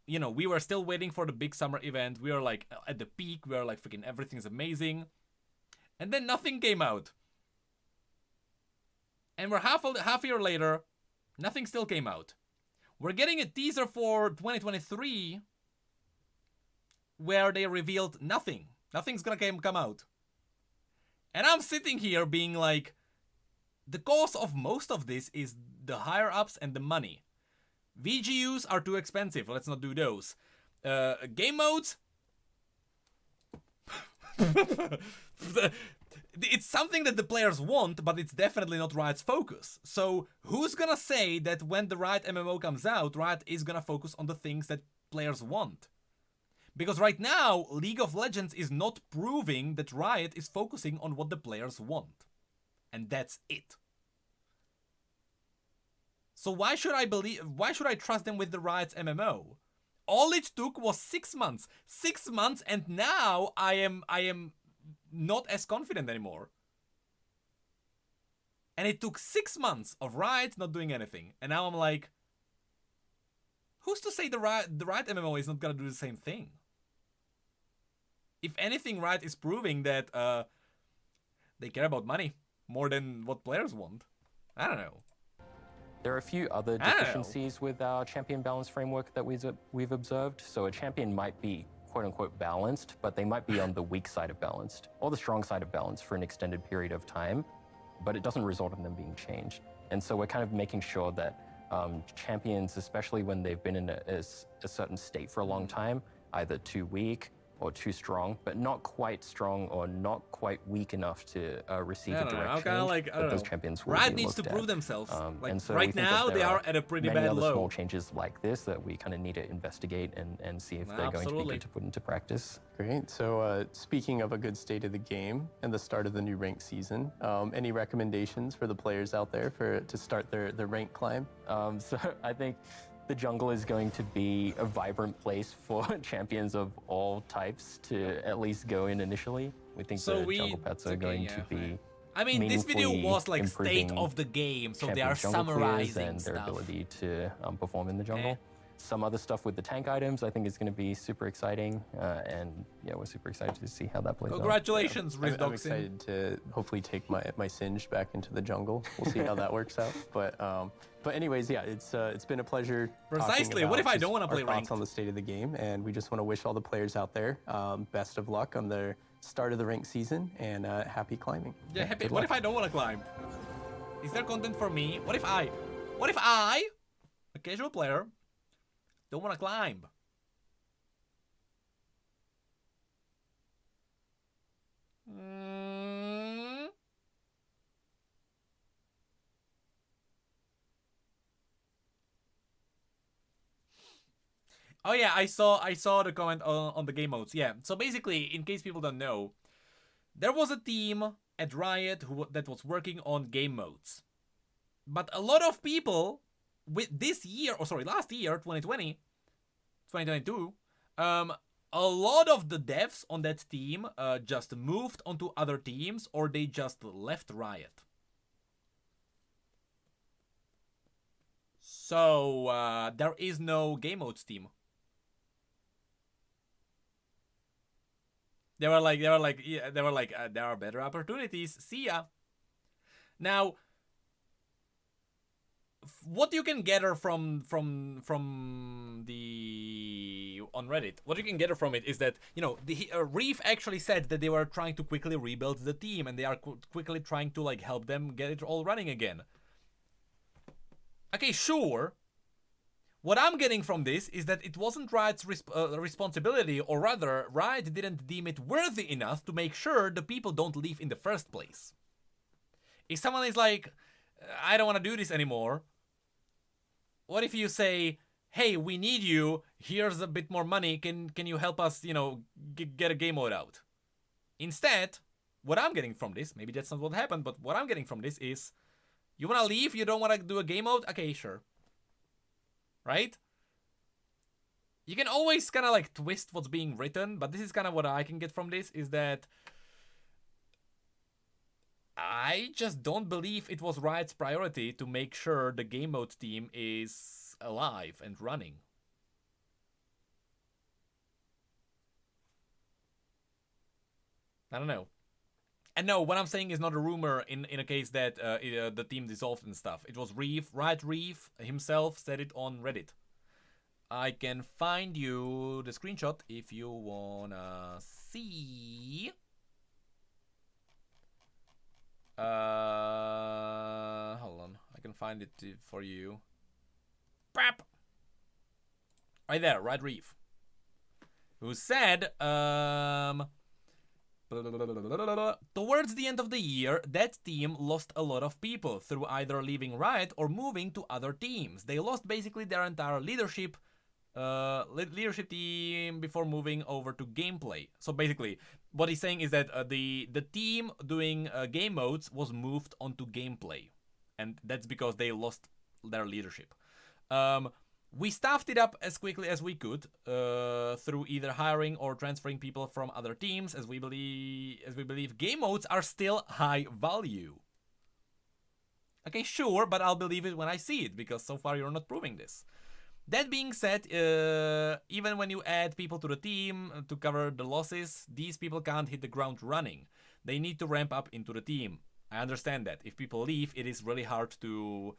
you know, we were still waiting for the big summer event. We were like at the peak. We were like everything's amazing. And then nothing came out. And we're half a year later, nothing still came out. We're getting a teaser for 2023 where they revealed nothing. Nothing's gonna come out. And I'm sitting here being like, the cause of most of this is the higher-ups and the money. VGUs are too expensive, let's not do those. Game modes? It's something that the players want, but it's definitely not Riot's focus. So who's gonna say that when the Riot MMO comes out, Riot is gonna focus on the things that players want? Because right now, League of Legends is not proving that Riot is focusing on what the players want. And that's it. So why should I trust them with the Riot's MMO? All it took was 6 months. 6 months, and now I am not as confident anymore. And it took 6 months of Riot not doing anything. And now I'm like, who's to say the Riot MMO is not gonna do the same thing? If anything, Riot is proving that they care about money more than what players want. I don't know. There are a few other deficiencies with our champion balance framework that we've observed. So a champion might be quote-unquote balanced, but they might be on the weak side of balanced or the strong side of balance for an extended period of time, but it doesn't result in them being changed. And so we're kind of making sure that champions, especially when they've been in a certain state for a long time, either too weak or too strong, but not quite strong or not quite weak enough to receive a direct change that those champions will Riot be needs to looked prove at. themselves. Like And so right we think now, that they there are at a pretty many bad other low. small changes like this that we kind of need to investigate and see if they're going to be good to put into practice. Great. So speaking of a good state of the game and the start of the new ranked season, any recommendations for the players out there to start their rank climb? So I think the jungle is going to be a vibrant place for champions of all types to at least go in initially. We think the jungle pets are going to be I mean, this video was like state improving of the game, so they champion are jungle clears summarizing and their stuff. ability to perform in the jungle. Some other stuff with the tank items I think is going to be super exciting, and yeah, we're super excited to see how that plays out. Congratulations, I'm excited to hopefully take my Singed back into the jungle. We'll see how that works out. But anyways, yeah, it's been a pleasure. Precisely. What if I don't want to play ranked? ranked? On the state of the game, and we just want to wish all the players out there best of luck on their start of the ranked season, and happy climbing. Yeah, happy. Good What luck. if I don't want to climb? Is there content for me? What if I, a casual player, don't want to climb? Oh yeah, I saw the comment on the game modes. Yeah, so basically, in case people don't know, there was a team at Riot that was working on game modes. But a lot of people with last year, 2020, 2022, a lot of the devs on that team just moved onto other teams or they just left Riot. So there is no game modes team. They were like, there are better opportunities. See ya. Now, what you can gather from the on Reddit, what you can gather from it is that, you know, the Reef actually said that they were trying to quickly rebuild the team, and they are quickly trying to like help them get it all running again. Okay, sure. What I'm getting from this is that it wasn't Riot's responsibility, or rather, Riot didn't deem it worthy enough to make sure the people don't leave in the first place. If someone is like, I don't want to do this anymore, what if you say, hey, we need you, here's a bit more money, can you help us, you know, get a game mode out? Instead, what I'm getting from this, maybe that's not what happened, but what I'm getting from this is, you want to leave, you don't want to do a game mode? Okay, sure. Right? You can always kind of like twist what's being written, but this is kind of what I can get from this, is that I just don't believe it was Riot's priority to make sure the game mode team is alive and running. I don't know. And no, what I'm saying is not a rumor in a case that the team dissolved and stuff. It was Riot Reef himself said it on Reddit. I can find you the screenshot if you wanna see. Hold on. I can find it for you. Bap! Right there, Riot Reef. Who said, towards the end of the year, that team lost a lot of people through either leaving Riot or moving to other teams. They lost basically their entire leadership team before moving over to gameplay. So basically, what he's saying is that the team doing game modes was moved onto gameplay, and that's because they lost their leadership. We staffed it up as quickly as we could through either hiring or transferring people from other teams, as we believe game modes are still high value. Okay, sure, but I'll believe it when I see it, because so far you're not proving this. That being said, even when you add people to the team to cover the losses, these people can't hit the ground running. They need to ramp up into the team. I understand that. If people leave, it is really hard to,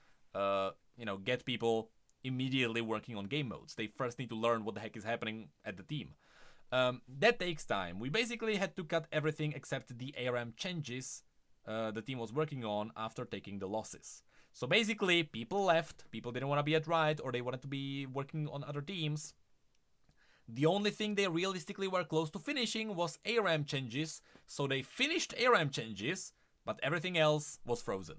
get people immediately working on game modes. They first need to learn what the heck is happening at the team. That takes time. We basically had to cut everything except the ARM changes the team was working on after taking the losses. So basically, people left, people didn't want to be at Riot, or they wanted to be working on other teams. The only thing they realistically were close to finishing was ARM changes, so they finished ARM changes, but everything else was frozen.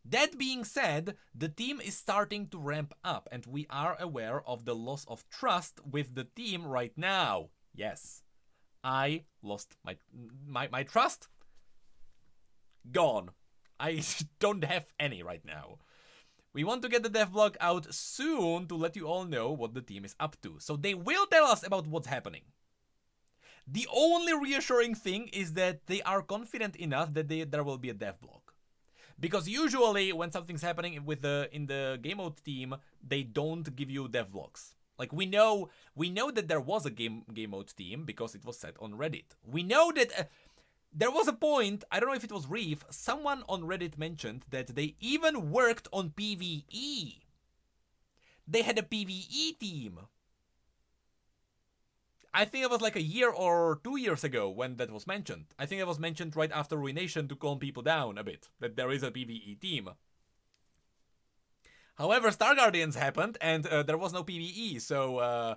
That being said, the team is starting to ramp up, and we are aware of the loss of trust with the team right now. Yes, I lost my trust. Gone. I don't have any right now. We want to get the devlog out soon to let you all know what the team is up to, so they will tell us about what's happening. The only reassuring thing is that they are confident enough that there will be a devlog. Because usually when something's happening in the game mode team, they don't give you devlogs. Like we know that there was a game mode team because it was said on Reddit. We know that there was a point, I don't know if it was Reef, someone on Reddit mentioned that they even worked on PvE. They had a PvE team. I think it was like a year or 2 years ago when that was mentioned. I think it was mentioned right after Ruination to calm people down a bit, that there is a PvE team. However, Star Guardians happened and there was no PvE, so,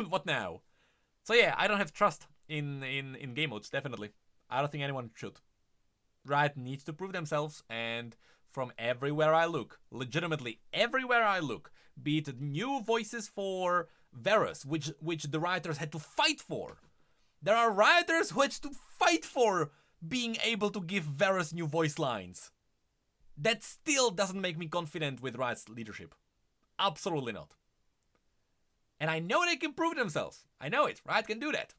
what now? So yeah, I don't have trust in game modes, definitely. I don't think anyone should. Riot needs to prove themselves, and from everywhere I look, legitimately everywhere I look, be it new voices for Varus, which the Rioters had to fight for. There are Rioters who had to fight for being able to give Varus new voice lines. That still doesn't make me confident with Riot's leadership. Absolutely not. And I know they can prove themselves. I know it. Riot can do that.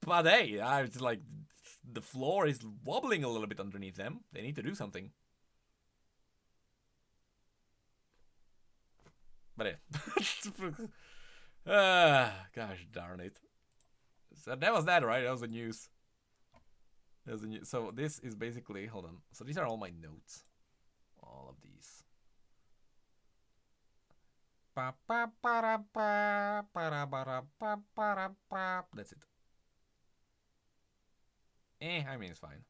But hey, I was like, the floor is wobbling a little bit underneath them. They need to do something. But yeah. Gosh darn it. So that was that, right? That was the news. So this is basically, hold on. So these are all my notes. All of these. That's it. I mean, it's fine.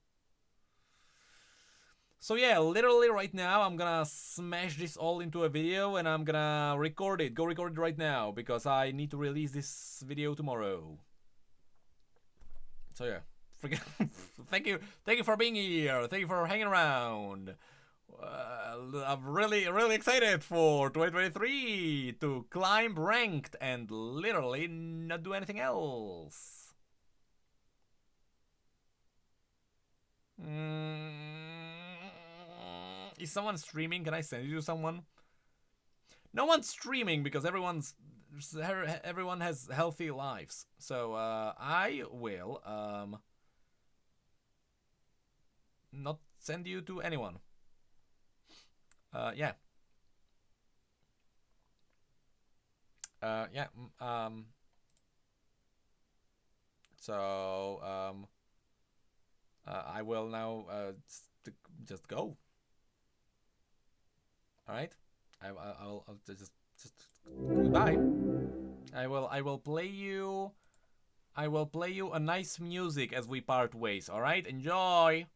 So yeah, literally right now I'm gonna smash this all into a video and I'm gonna record it. Go record it right now because I need to release this video tomorrow. So yeah, thank you for being here. Thank you for hanging around. I'm really excited for 2023 to climb ranked and literally not do anything else. Is someone streaming? Can I send you to someone? No one's streaming because everyone has healthy lives. So I will not send you to anyone. Yeah. Yeah. So I will now just go. All right. I'll just goodbye. I will play you. I will play you a nice music as we part ways. All right. Enjoy.